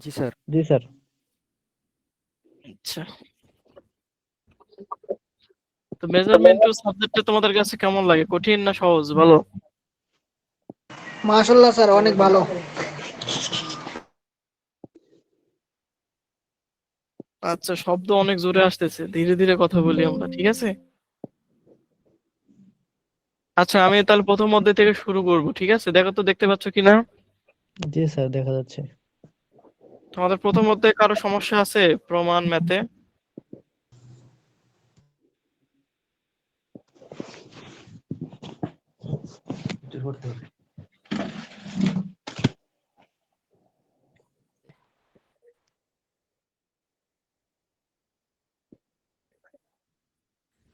জি sir. জি sir. আচ্ছা, তো measurement two সাবজেক্টটা তোমাদের কাছে কেমন লাগে, কঠিন না সহজ বলো? মাশাআল্লাহ স্যার, অনেক ভালো। আচ্ছা, শব্দ অনেক জোরে আসতেছে, ধীরে ধীরে কথা বলি আমরা, ঠিক আছে? আচ্ছা, আমি তাহলে প্রথম অধ্যায় থেকে শুরু করব, ঠিক আছে? দেখো তো দেখতে পাচ্ছ কিনা। জি স্যার, দেখা যাচ্ছে। তোমাদের প্রথম অধ্যায়ে কারো সমস্যা আছে প্রমাণ ম্যাথে?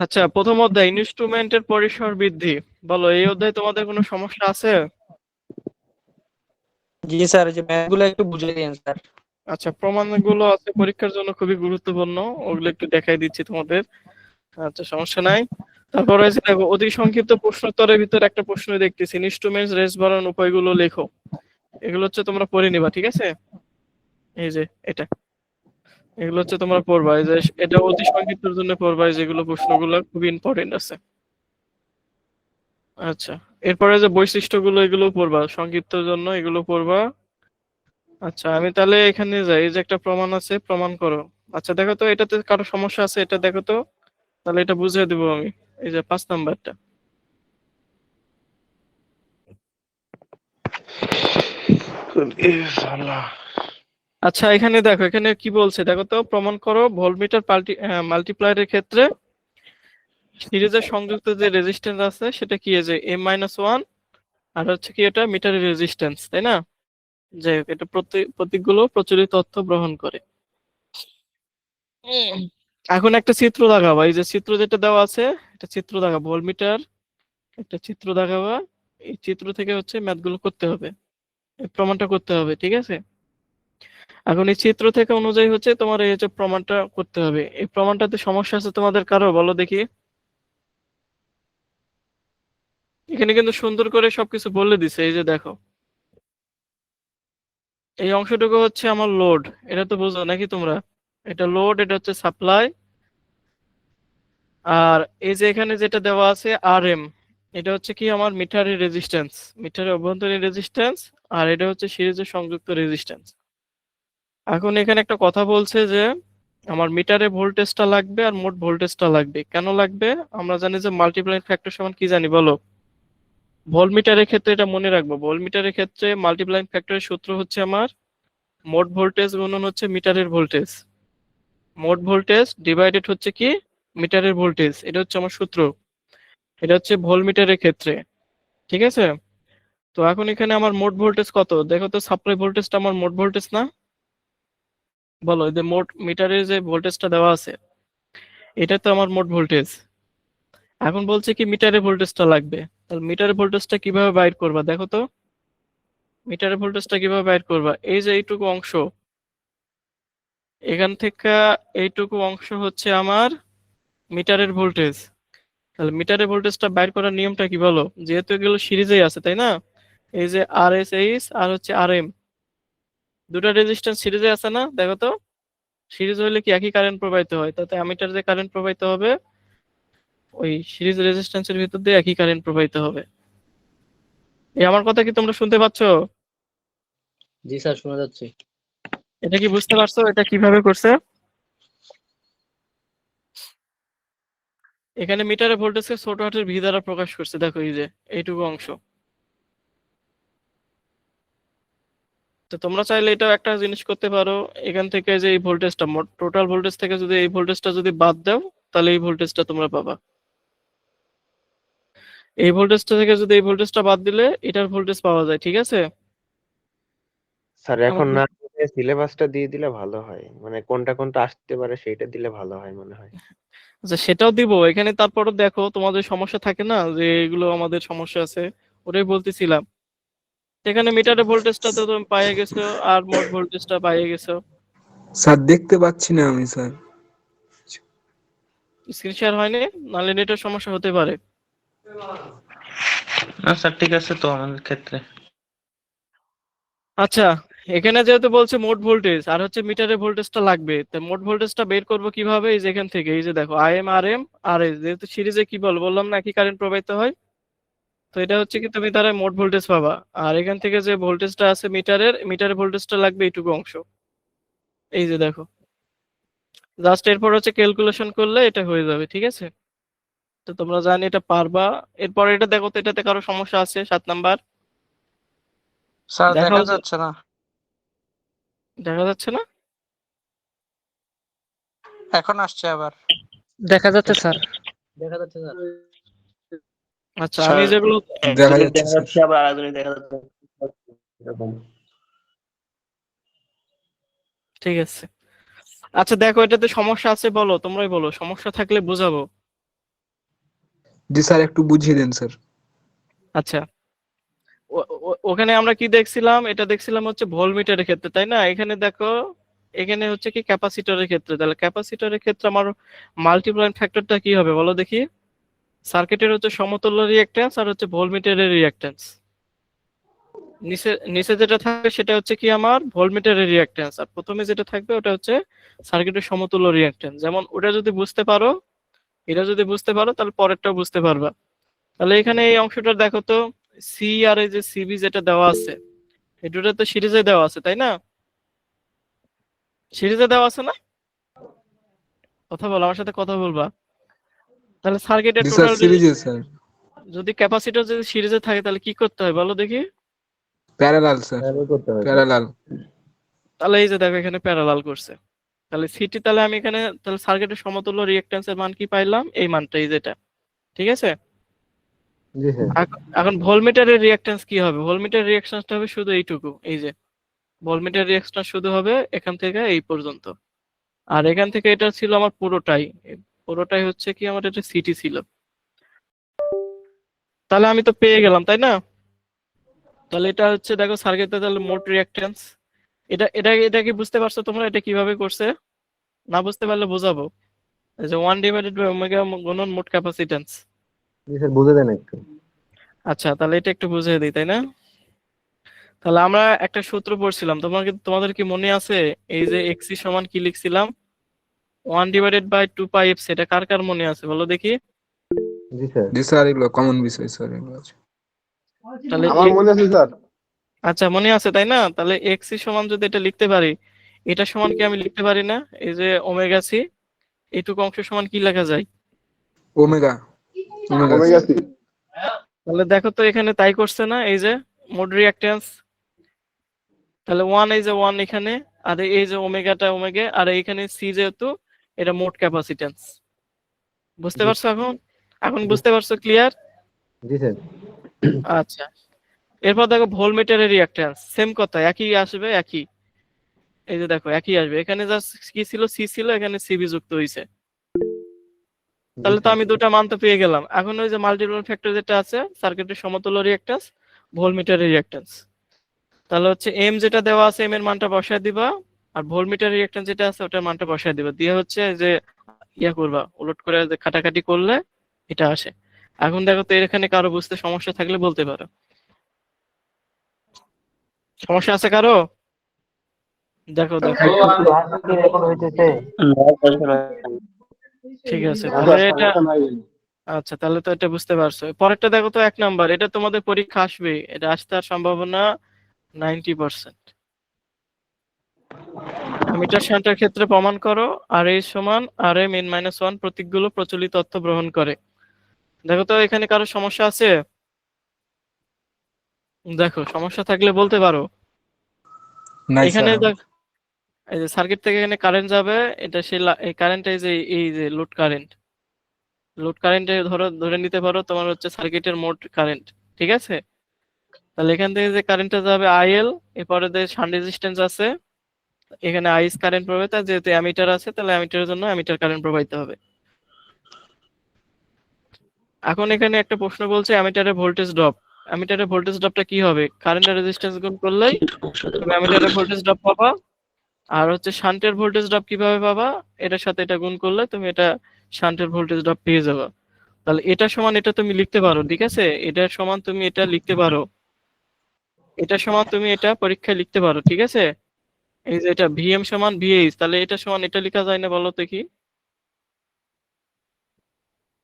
আচ্ছা, প্রথম অধ্যায় ইনস্ট্রুমেন্টের পরিসর বৃদ্ধি। বলো, এই অধ্যায়ে তোমাদের কোনো সমস্যা আছে? জি স্যার, যে ম্যাথগুলো একটু বুঝিয়ে দিন স্যার। আচ্ছা, প্রমাণগুলো আছে পরীক্ষার জন্য খুবই গুরুত্বপূর্ণ, ওগুলো একটু দেখাই দিচ্ছি তোমাদের। আচ্ছা, সমস্যা নাই। তারপর হয়েছে দেখো, অতি সংক্ষিপ্ত প্রশ্নোত্তরের ভিতরে একটা প্রশ্ন দেখতেছি, ইনস্ট্রুমেন্টস রেস বাড়ানোর উপায়গুলো লেখো। এগুলো হচ্ছে তোমরা পড়ে নিবা, ঠিক আছে? এই যে এটা, এগুলো হচ্ছে তোমরা পড়বা, এই যে এটা অতি সংক্ষিপ্তের জন্য পড়বা, এই যেগুলো প্রশ্নগুলো খুবই ইম্পর্টেন্ট আছে। আচ্ছা, এরপরে যে বৈশিষ্ট্যগুলো, এগুলো পড়বা, সংক্ষিপ্তের জন্য এগুলো পড়বা। আচ্ছা, আমি তাহলে এখানে যাই, এই যে একটা প্রমাণ আছে, প্রমাণ করো। আচ্ছা, দেখো তো এটাতে কারো সমস্যা আছে, এটা দেখো তো, তাহলে এটা বুঝিয়ে দেবো আমি। এই যে 5 নাম্বারটা। আচ্ছা, এখানে দেখো, এখানে কি বলছে দেখো তো, প্রমাণ করো ভোল্টমিটার মাল্টিপ্লায়ারের ক্ষেত্রে সিরিজের সংযুক্ত যে রেজিস্ট্যান্স আছে সেটা কি, যে M-1, আর হচ্ছে কি এটা মিটারের রেজিস্ট্যান্স, তাই না? যাই হোক, এটা প্রতীকগুলো প্রচলিত তথ্য গ্রহণ করে। এখন একটা চিত্র দেখাবা, এই যে চিত্র যেটা দেওয়া আছে, এটা চিত্র দেখাবো, ভোল্টমিটার একটা চিত্র দেখাবা। এই চিত্র থেকে হচ্ছে ম্যাথগুলো করতে হবে, এই প্রমাণটা করতে হবে, ঠিক আছে? এখন এই চিত্র থেকে অনুযায়ী হচ্ছে তোমার এই হচ্ছে প্রমাণটা করতে হবে। এই প্রমাণটাতে সমস্যা আছে তোমাদের কারো, বলো দেখি। এখানে কিন্তু সুন্দর করে সবকিছু বলে দিছে, এই যে দেখো, এই অংশটুকু হচ্ছে আমার লোড, এটা তো বুঝো নাকি তোমরা? এটা লোড, এটা হচ্ছে সাপ্লাই। আর এই যে এখানে যেটা দেওয়া আছে RM, এটা হচ্ছে কি আমার মিটারের রেজিস্ট্যান্স, মিটারের অভ্যন্তরীণ রেজিস্ট্যান্স। আর এটা হচ্ছে সিরিজের সংযুক্ত রেজিস্ট্যান্স। এখন এখানে একটা কথা বলছে যে আমার মিটারে ভোল্টেজটা লাগবে আর মোট ভোল্টেজটা লাগবে। কেন লাগবে? আমরা জানি যে মাল্টিপ্লাইং ফ্যাক্টর সমান কি জানি, বলো? ভোল্টমিটারের ক্ষেত্রে এটা মনে রাখবো, ভোল্টমিটারের ক্ষেত্রে মাল্টিপ্লাইং ফ্যাক্টরের সূত্র হচ্ছে আমার মোট ভোল্টেজ গুণন হচ্ছে মিটারের ভোল্টেজ, মোট ভোল্টেজ ডিভাইডেড হচ্ছে কি মিটারের ভোল্টেজ, এটা হচ্ছে আমার সূত্র। এটা হচ্ছে ভোল্টমিটারের ক্ষেত্রে, ঠিক আছে? তো এখন এখানে আমার মোট ভোল্টেজ কত দেখো তো, সাপ্লাই ভোল্টেজটা আমার মোট ভোল্টেজ না? বলো, এই যে মোট মিটারে যে ভোল্টেজটা দেওয়া আছে, এটা তো আমার মোট ভোল্টেজ। এখন বলছে কি মিটারে ভোল্টেজটা লাগবে, তাহলে মিটারে ভোল্টেজটা কিভাবে বাইর করবা দেখো তো? মিটারে ভোল্টেজটা কিভাবে বাইর করবা? এই যে এইটুকু অংশ, এখান থেকে এইটুকু অংশ হচ্ছে আমার মিটারের ভোল্টেজ। তাহলে মিটারের ভোল্টেজটা বাইর করার নিয়মটা কি বলো? যেহেতু এগুলো সিরিজেই আছে, তাই না? এই যে RSH আর হচ্ছে RM, দুটো রেজিস্ট্যান্স সিরিজে আছে না? দেখো তো, সিরিজ হইলে কি একই কারেন্ট প্রবাহিত হয়, তাতে অ্যামিটার যে কারেন্ট প্রবাহিত হবে ওই সিরিজ রেজিস্ট্যান্সের ভিতর দিয়ে একই কারেন্ট প্রবাহিত হবে। এই আমার কথা কি তোমরা শুনতে পাচ্ছ? জি স্যার, শোনা যাচ্ছে। এটা কি বুঝতে পারছো এটা কিভাবে করছে? এখানে মিটারের ভোল্টেজকে ছোট হাতের ভি দ্বারা প্রকাশ করছে, দেখো এই যে এইটুকু অংশ। তো তোমরা চাইলে এটা একটা জিনিস করতে পারো, এখান থেকে যে এই ভোল্টেজটা, মোট টোটাল ভোল্টেজ থেকে যদি এই ভোল্টেজটা যদি বাদ দাও, তাহলে এই ভোল্টেজটা তোমরা পাবা। এই ভোল্টেজটা থেকে যদি এই ভোল্টেজটা বাদ দিলে এটার ভোল্টেজ পাওয়া যায়, ঠিক আছে? স্যার এখন আমাদের না দিয়ে সিলেবাসটা দিয়ে দিলে ভালো হয়, মানে কোনটা কোনটা আসতে পারে সেইটা দিলে ভালো হয় মনে হয়। আচ্ছা, সেটাও দিব এখানে, তারপরও দেখো তোমাদের সমস্যা থাকে না যে এগুলো আমাদের সমস্যা আছে, ওটাই বলতেছিলাম। এখানে মিটারের ভোল্টেজটা তো তুমি পাইয়ে গেছো, আর মোট ভোল্টেজটা পাইয়ে গেছো। স্যার দেখতে পাচ্ছি না আমি স্যার। স্ক্রিন শেয়ার হয়নি, নাহলে নেটের সমস্যা হতে পারে। না স্যার, ঠিক আছে তো আমাদের ক্ষেত্রে। আচ্ছা, এখানে যেহেতু বলছে মোট ভোল্টেজ আর হচ্ছে মিটারের ভোল্টেজটা লাগবে, তো মোট ভোল্টেজটা বের করবো কিভাবে? এই যে এখান থেকে, এই যে দেখো আইএম আর এম আর এস, যেহেতু সিরিজে কি বললাম না একই কারেন্ট প্রবাহিত হয়, তো এটা হচ্ছে কি তুমি তারা মোট ভোল্টেজ পাবা। আর এখান থেকে যে ভোল্টেজটা আছে মিটারের ভোল্টেজটা লাগবে এইটুকু অংশ, এই যে দেখো। জাস্ট এরপর হচ্ছে ক্যালকুলেশন করলে এটা হয়ে যাবে, ঠিক আছে? তো তোমরা জানি এটা পারবা। এরপর এটা দেখো তো, এটাতে কারো সমস্যা আছে? 7 নাম্বার। স্যার দেখা দেখা যাচ্ছে না। দেখা যাচ্ছে না? এখন আসছে আবার। দেখা যাচ্ছে স্যার। দেখা যাচ্ছে স্যার। আচ্ছা, আমি যেগুলো দেখা যাচ্ছে স্যার। যাচ্ছে আবার আরেকজনের দেখা যাচ্ছে এরকম। ঠিক আছে। আচ্ছা দেখো, এটাতে সমস্যা আছে বলো, তোমরাই বলো, সমস্যা থাকলে বোঝাবো। জি স্যার, একটু বুঝিয়ে দেন স্যার। আচ্ছা, ওখানে আমরা কি দেখছিলাম? এটা দেখছিলাম হচ্ছে ভোল্টমিটারের ক্ষেত্রে, তাই না? এখানে দেখো, এখানে হচ্ছে কি ক্যাপাসিটরের ক্ষেত্রে। তাহলে ক্যাপাসিটরের ক্ষেত্রে আমার মাল্টিপ্লাইং ফ্যাক্টরটা কি হবে বলো দেখি? সার্কিটের হচ্ছে সমতুল্য রিঅ্যাকট্যান্স আর হচ্ছে ভোল্টমিটারের রিঅ্যাকট্যান্স। নিচে নিচে যেটা থাকবে সেটা হচ্ছে কি আমার ভোল্টমিটারের রিঅ্যাকট্যান্স, আর প্রথমে যেটা থাকবে ওটা হচ্ছে সার্কিটের সমতুল্য রিঅ্যাকট্যান্স। যেমন ওটা যদি বুঝতে পারো, এটা যদি বুঝতে পারো, তাহলে পরেরটাও বুঝতে পারবা। তাহলে এখানে এই অংশটা দেখো তো, সি আর এই যে সিবি যেটা দেওয়া আছে, এই দুটো তো সিরিজে দেওয়া আছে, তাই না? সিরিজে দেওয়া আছে না? কথা বলো, আমার সাথে কথা বলবা। তাহলে সার্কিটের জি স্যার, টোটাল সিরিজে স্যার। যদি ক্যাপাসিটর যদি সিরিজে থাকে তাহলে কি করতে হয় বলো দেখি? প্যারালাল স্যার, করতে হবে। প্যারালাল। তাহলে এই যে দেখো এখানে প্যারালাল করছে। তাহলে সিটি, তাহলে আমি এখানে তাহলে সার্কিটের সমতুল্য রিঅ্যাকট্যান্সের মান কি পাইলাম? এই মানটা, এই যেটা, ঠিক আছে? জি স্যার। এখন ভোল্টমিটারের রিঅ্যাকট্যান্স কি হবে? ভোল্টমিটার রিঅ্যাকট্যান্সটা হবে শুধু এইটুকু, এই যে ভোল্টমিটার রিঅ্যাকট্যান্স শুধু হবে এখান থেকে এই পর্যন্ত। আর এখান থেকে এটা ছিল আমার পুরোটাই, পুরোটাই হচ্ছে কি আমার এটা সিটি ছিল। তাহলে আমি তো পেয়ে গেলাম, তাই না? তাহলে এটা হচ্ছে দেখো সার্কিটে তাহলে মোট রিঅ্যাকট্যান্স। এটা এটা এটা কি বুঝতে পারছো তোমরা এটা কিভাবে করছে? না বুঝতে পারলে বোঝাবো। এই যে 1/ওমেগা গুণন মোট ক্যাপাসিট্যান্স। জি স্যার, বুঝে দেন একটু। আচ্ছা, তাহলে এটা একটু বুঝিয়ে দিই, তাই না? তাহলে আমরা একটা সূত্র পড়ছিলাম, তোমাদের কি মনে আছে? এই যে এক্সি সমান কি লিখছিলাম? 1/2 পাই এফ। এটা কার কার মনে আছে বলো দেখি? জি স্যার। জি স্যার, এগুলো কমন বিষয় স্যার, এগুলো আছে। তাহলে আমার মনে আছে স্যার। আচ্ছা, মনে আছে তাই না? তাহলে এক্সি সমান যদি এটা লিখতে পারি, এটা সমান কি আমি লিখতে পারি না? এই যে ওমেগা সি, এইটুকু অংশ সমান কি লেখা যায়? Omega, omega omega C. তাহলে দেখো তো এখানে তাই করছে না? এই যে মোট রিঅ্যাকট্যান্স, তাহলে ওয়ান, এই যে ওয়ান এখানে, আর এই যে ওমেগাটা ওমেগা, আর এইখানে সি যেহেতু, এটা মোট ক্যাপাসিট্যান্স। বুঝতে পারছো এখন? এখন বুঝতে পারছো? ক্লিয়ার? জি স্যার। আচ্ছা, এরপর দেখো ভোল্টমিটারের রিঅ্যাকট্যান্স, সেম কথা, একই আসবে, একই, এই যে দেখো একই আসবে। এখানে জাস্ট কি ছিল? সি ছিল, এখানে সিবি যুক্ত হয়েছে। তাহলে তো আমি দুটা মান তো পেয়ে গেলাম। এখন ওই যে মাল্টিপল ফ্যাক্টর যেটা আছে সার্কিটের সমতুল্য রিঅ্যাকট্যান্স, ভোল্টমিটারের রিঅ্যাকট্যান্স, তাহলে হচ্ছে এম যেটা দেওয়া আছে এম এর মানটা বসায় দিবা, আর ভোল্টমিটার রিঅ্যাকট্যান্স যেটা আছে ওটার মানটা বসায় দিবা, দিয়ে হচ্ছে যে ইয়া করবা, উলট করে যে কাটাকাটি করলে এটা আসে। এখন দেখো তো এখানে কারো বুঝতে সমস্যা থাকলে বলতে পারো। সমস্যা আছে কারো? দেখো দেখো, এখন হইতেছে। ঠিক আছে তাহলে এটা, আচ্ছা তাহলে তো এটা বুঝতে পারছো। পরেরটা দেখো তো, 1 নাম্বার, এটা তোমাদের পরীক্ষা আসবে, এটা আসতে আর সম্ভাবনা 90%। অ্যামিটার শান্টের ক্ষেত্রে প্রমাণ করো আর এ সমান R M N minus one প্রতীকগুলো প্রচলিত অর্থ গ্রহণ করে। দেখো তো এখানে কারো সমস্যা আছে? দেখো সমস্যা থাকলে বলতে পারো। নাই এখানে স্যার। এই যে সার্কিট থেকে এখানে কারেন্ট যাবে, এটা সেই এই কারেন্ট, এই যে লোড কারেন্ট, লোড কারেন্টে ধরে নিতে পারো তোমার হচ্ছে সার্কিটের মোট কারেন্ট, ঠিক আছে? তাহলে এখান থেকে যে কারেন্টটা যাবে আইএল, এরপরে যে শান্ট রেজিস্ট্যান্স আছে, এখানে আইস কারেন্ট প্রবাহিত, আর যেহেতু অ্যামিটার আছে তাহলে অ্যামিটারের জন্য অ্যামিটার কারেন্ট প্রবাহিত হবে। এখন এখানে একটা প্রশ্ন বলছে অ্যামিটারের ভোল্টেজ ড্রপ। অ্যামিটারের ভোল্টেজ ড্রপটা কি হবে? কারেন্ট আর রেজিস্ট্যান্স গুণ করলেই তুমি অ্যামিটারের ভোল্টেজ ড্রপ পাবা। আর হচ্ছে শান্টের ভোল্টেজ ড্রপ কিভাবে পাবা? এটার সাথে এটা গুণ করলে তুমি এটা শান্টের ভোল্টেজ ড্রপ পেয়ে যাবে। তাহলে এটা সমান এটা তুমি লিখতে পারো, ঠিক আছে? এটার সমান তুমি এটা লিখতে পারো। এটা সমান তুমি এটা পরীক্ষায় লিখতে পারো, ঠিক আছে? এই যে এটা ভিএম সমান ভিএইচ, তাহলে এটা সমান এটা লেখা যায় না বলো তো কি?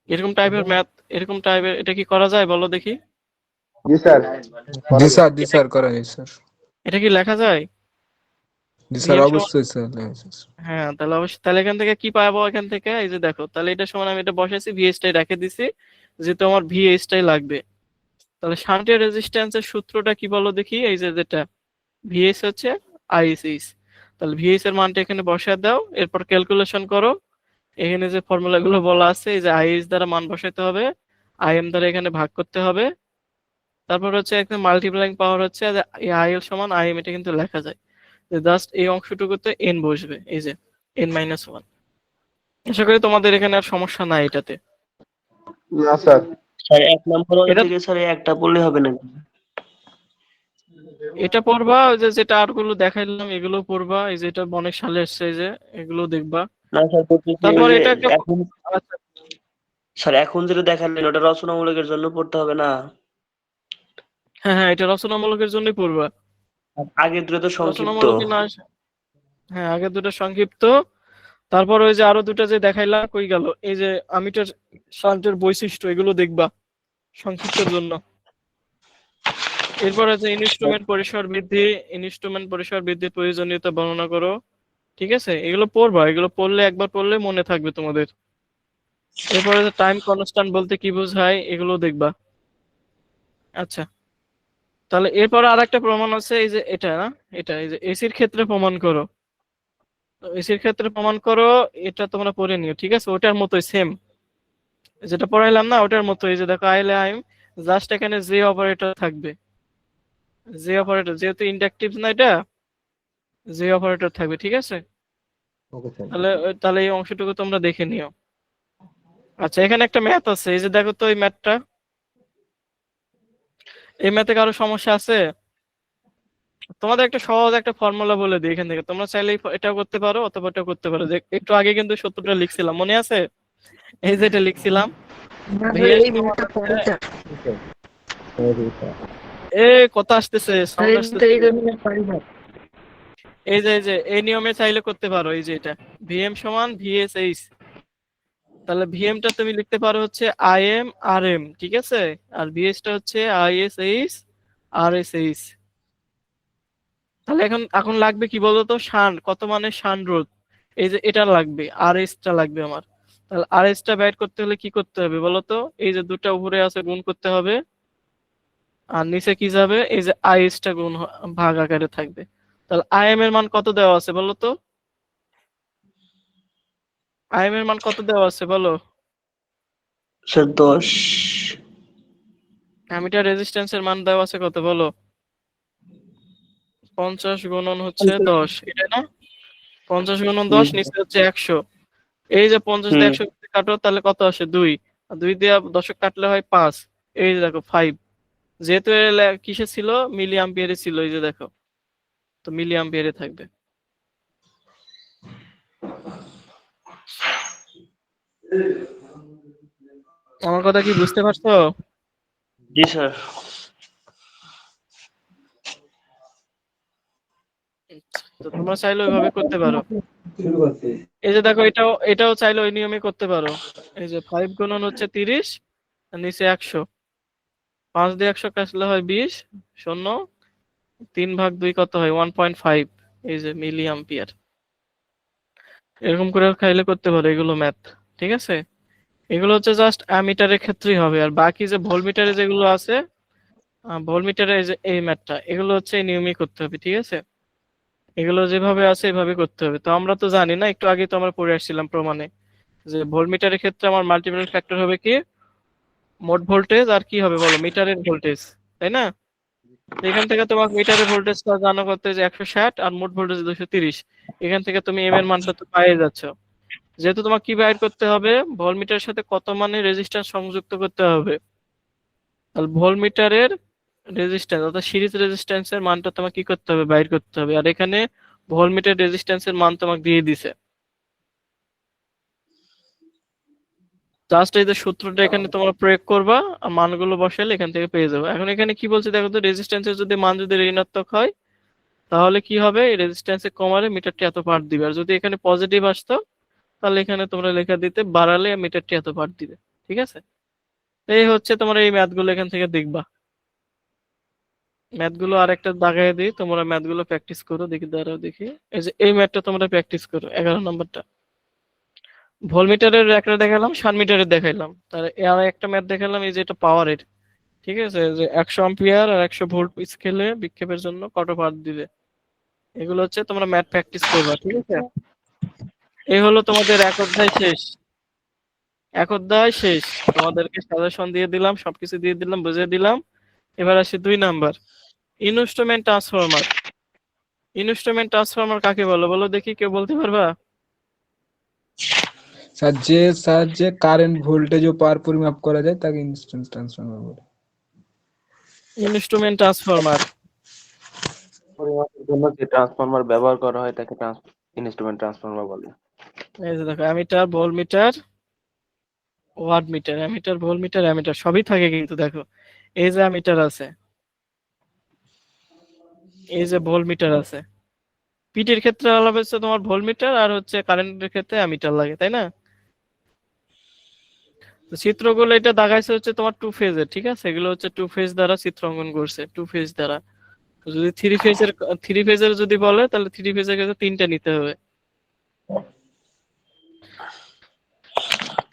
এরকম টাইপের ম্যাথ, এরকম টাইপের এটা কি করা যায় বলো দেখি? জি স্যার, জি স্যার, জি স্যার, করা যায় স্যার। এটা কি লেখা যায়? জি স্যার, ভিএম সমান, অবশ্যই স্যার, লেখা যায় স্যার। হ্যাঁ তাহলে অবশ্যই, তাহলে এখান থেকে কি পাবো? এখান থেকে এই যে দেখো, তাহলে এটা সমান আমি এটা বসাইছি, ভিএইচ টাই রেখে দিছি, যেহেতু আমার ভিএইচ টাই লাগবে। তাহলে শান্টের রেজিস্ট্যান্সের সূত্রটা কি বলো দেখি? এই যে যেটা ভিএস হচ্ছে আইএসএইচ, তাহলে ভিএস এর মানটা এখানে বসায় দাও, এরপর ক্যালকুলেশন করো। এখানে যে ফর্মুলা গুলো বলা আছে, এই যে আইএস দ্বারা মান বসাইতে হবে, আইএম দ্বারা এখানে ভাগ করতে হবে, তারপর হচ্ছে একটা মাল্টিপ্লাইং পাওয়ার হচ্ছে যে আইএল সমান আইএম, এটা কিন্তু লেখা যায় যে জাস্ট এই অংশটুকুতে এন বসবে, এই যে n-1। আশা করি তোমাদের এখানে আর সমস্যা নাই এটাতে। না স্যার। স্যার 1 নম্বর ওয়াল এটা থেকে স্যার এই একটা পড়লে হবে না? এটা পড়বা, ওই যে যেটা আর গুলো দেখাইলাম এগুলো পড়বা, এই যে এটা অনেক সালে এসছে, এই যে এগুলো দেখবা। না স্যার, বলতেছি তারপর ওই যে এটা একটা, এখন, আচ্ছা, স্যার এখন যেটা দেখালেন ওটা রচনামূলকের জন্য পড়তে হবে না? হ্যাঁ হ্যাঁ, এটা রচনামূলকের জন্যই পড়বা। আর আগের দুটো তো সংক্ষিপ্ত। রচনামূলকে না, হ্যাঁ আগে দুটো সংক্ষিপ্ত। তারপর ওই যে আরো দুটো যে দেখাইলা কই গেল, এই যে আমিটার শান্টের বৈশিষ্ট্য, এগুলো দেখবা সংক্ষিপ্তের জন্য। এরপর আছে ইনস্ট্রুমেন্ট পরিসর বৃদ্ধি, ইনস্ট্রুমেন্ট পরিসর বৃদ্ধির প্রয়োজনীয়তা বর্ণনা করো, ঠিক আছে? এগুলো পড়বা, এগুলো পড়লে একবার পড়লে মনে থাকবে তোমাদের। এরপরে যে টাইম কনস্ট্যান্ট বলতে কি বোঝায়, এগুলো দেখবা। আচ্ছা, তাহলে এরপর আর একটা প্রমাণ আছে, এই যে এটা না, এটা এই যে এসির ক্ষেত্রে প্রমাণ করো। এসির ক্ষেত্রে প্রমাণ করো, এটা তোমরা পড়ে নিও, ঠিক আছে? ওটার মতোই সেম যেটা পড়াইলাম না, ওটার মতো। এই যে দেখো আইলে আইম, জাস্ট এখানে যে অপারেটর থাকবে, যে অপারেটর, যেহেতু ইন্ডাকটিভ না এটা, যে অপারেটর থাকবে, ঠিক আছে? Okay sir. তাহলে তাহলে এই অংশটুকু তোমরা দেখে নিও। আচ্ছা, এখানে একটা ম্যাথ আছে, এই যে দেখো তো এই ম্যাথটা, এই ম্যাথে কারো সমস্যা আছে? তোমাদের একটা সহজ একটা ফর্মুলা বলে দিই এখান থেকে, তোমরা চাইলে এটাও করতে পারো অথবা এটাও করতে পারো। যে একটু আগে কিন্তু সূত্রটা লিখছিলাম, মনে আছে? এই যে এটা লিখছিলাম, VS সমান হচ্ছে, এ কথা আসতেছে, সাউন্ড আসতেছে। এই যে এই নিয়মে চাইলে করতে পারো, এই যে এটা ভিএম সমান ভিএসএইচ, তাহলে ভিএম টা তুমি লিখতে পারো হচ্ছে আইএম আর এম, ঠিক আছে? আর ভিএস টা হচ্ছে আইএসএইচ আর এস এইচ। তাহলে এখন এখন লাগবে কি বলতো? শান্ট, কত মানে শান্ট রোধ, এই যে এটা লাগবে, আর এস টা লাগবে আমার। তাহলে আর এস টা বের করতে হলে কি করতে হবে বলতো? এই যে দুটা উপরে আছে গুণ করতে হবে, আর নিচে কি যাবে? এই যে আই এস টা গুণ ভাগ আকারে থাকবে। তাহলে আইএম এর মান কত দেওয়া আছে বলতো? আইএম এর মান কত দেওয়া আছে বলো? স্যার 10। অ্যামিটার রেজিস্ট্যান্সের মান দেওয়া আছে কত বলো? 50 গুণন হচ্ছে 10, এটা না? 50 গুণন 10, নিচে হচ্ছে 100। এই যে 50 দিয়ে 100 কাটো, তাহলে কত আসে? 2, আর 2 দিয়ে দশক কাটলে হয় 5। এই যে দেখো 5, যেহেতু কিসে ছিল? মিলি অ্যাম্পিয়ারে ছিল, এই যে দেখো, তো মিলি অ্যাম্পিয়ারে থাকবে। আমার কথা কি বুঝতে পারছো? জি স্যার। তো তোমরা চাইলে ওইভাবে করতে পারো। এই যে দেখো, এটাও চাইলে ওই নিয়মে করতে পারো। এই যে 5 গুণন হচ্ছে 30, আর নিচে 100, 5 দিয়ে 100 কাটলে হয় 20, 0, 3/2 কত হয়? 1.5, এই যে মিলি অ্যাম্পিয়ার। এরকম করে খাইলে করতে পারো এগুলো ম্যাথ, ঠিক আছে? এগুলো হচ্ছে জাস্ট অ্যামিটারের ক্ষেত্রেই হবে, আর বাকি যে ভোল্টমিটারে যেগুলো আছে, ভোল্টমিটারে এই যে এই ম্যাথটা, এগুলো হচ্ছে এই নিয়মই করতে হবে, ঠিক আছে? এগুলো যেভাবে আছে এভাবে করতে হবে। তো আমরা তো জানি না, একটু আগে তো আমরা পড়ে আসছিলাম প্রমাণে, যে ভোল্টমিটারের ক্ষেত্রে আমার মাল্টিপ্লাইং ফ্যাক্টর হবে কি? মোট ভোল্টেজ আর কি হবে বলো? মিটারের ভোল্টেজ, তাই না? তো এখান থেকে তোমার মিটারের ভোল্টেজটা জানা করতে, যে 160 আর মোট ভোল্টেজ 230, এখান থেকে তুমি এম এর মানটা তো পেয়ে যাচ্ছ। যেহেতু তোমার কি বাইর করতে হবে? ভোল্টমিটারের সাথে কত মানের রেজিস্ট্যান্স সংযুক্ত করতে হবে, তাহলে ভোল্টমিটারের রেজিস্ট্যান্স অর্থাৎ সিরিজ রেজিস্ট্যান্সের মানটা তোমাকে কি করতে হবে? বাইর করতে হবে। আর এখানে ভোল্টমিটার রেজিস্ট্যান্সের মান তোমাকে দিয়ে দিছে। জাস্ট এই যে সূত্রটা এখানে তোমরা প্রয়োগ করবা আর মানগুলো বসালে এখান থেকে পেয়ে যাবে। এখন এখানে কি বলছে দেখো তো, রেজিস্ট্যান্সের যদি মান যদি ঋণাত্মক হয় তাহলে কি হবে, এই রেজিস্ট্যান্সে কমালে মিটারটি এত পার্ট দিবে, আর যদি এখানে পজিটিভ আসতো তাহলে এখানে তোমরা লেখা দিতে বাড়ালে মিটারটি এত পার্ট দিবে। ঠিক আছে, এই হচ্ছে তোমরা এই ম্যাথগুলো এখান থেকে দেখবা। ম্যাথগুলো আর একটা দাগায় দিই, তোমরা ম্যাথগুলো প্র্যাকটিস করো। দেখি দাঁড়াও দেখি, এই যে এই ম্যাথটা তোমরা প্র্যাকটিস করো, 11 নম্বরটা। ভোল্টমিটারের একটা দেখালাম, শান্ট মিটারের দেখাইলাম, তার আর একটা ম্যাথ দেখালাম এই যে এটা পাওয়ারের। ঠিক আছে, যে 100 অ্যাম্পিয়ার আর 100 ভোল্ট স্কেলে বিক্ষেপের জন্য কত পার্ট দিবে, এগুলো হচ্ছে তোমরা ম্যাথ প্র্যাকটিস করবা। ঠিক আছে, এই হলো তোমাদের এক অধ্যায় শেষ। এক অধ্যায় শেষ, তোমাদেরকে সাজেশন দিয়ে দিলাম, সবকিছু দিয়ে দিলাম, বুঝিয়ে দিলাম। এবার আসি 2 number, instrument transformer. Instrument transformer কাকে বলো বলো দেখি, কেউ বলতে পারবা? স্যার যে কারেন্ট ভোল্টেজ ও পাওয়ার পরিমাপ করা যায় তাকে ইনস্ট্যান্স ট্রান্সফরমার বলে। ইনস্ট্রুমেন্ট ট্রান্সফরমার, পরিমাপের জন্য যে ট্রান্সফরমার ব্যবহার করা হয় তাকে ইনস্ট্রুমেন্ট ট্রান্সফরমার বলে। এই যে দেখো ammeter, voltmeter, watt meter, ammeter, voltmeter, ammeter সবই থাকে কিন্তু দেখো, এই যে অ্যামিটার আছে, এই যে ভোল্টমিটার আছে। পিটির ক্ষেত্রে আলাদা হচ্ছে তোমার ভোল্টমিটার, আর হচ্ছে কারেন্টের ক্ষেত্রে অ্যামিটার লাগে, তাই না? তো চিত্রগুলো এটা দাগাইছে হচ্ছে তোমার 2 ফেজের। ঠিক আছে, এগুলো হচ্ছে 2 ফেজ দ্বারা চিত্র অঙ্কন করছে, 2 ফেজ দ্বারা। তো যদি 3 ফেজের যদি বলে তাহলে 3 ফেজের ক্ষেত্রে 3টা নিতে হবে।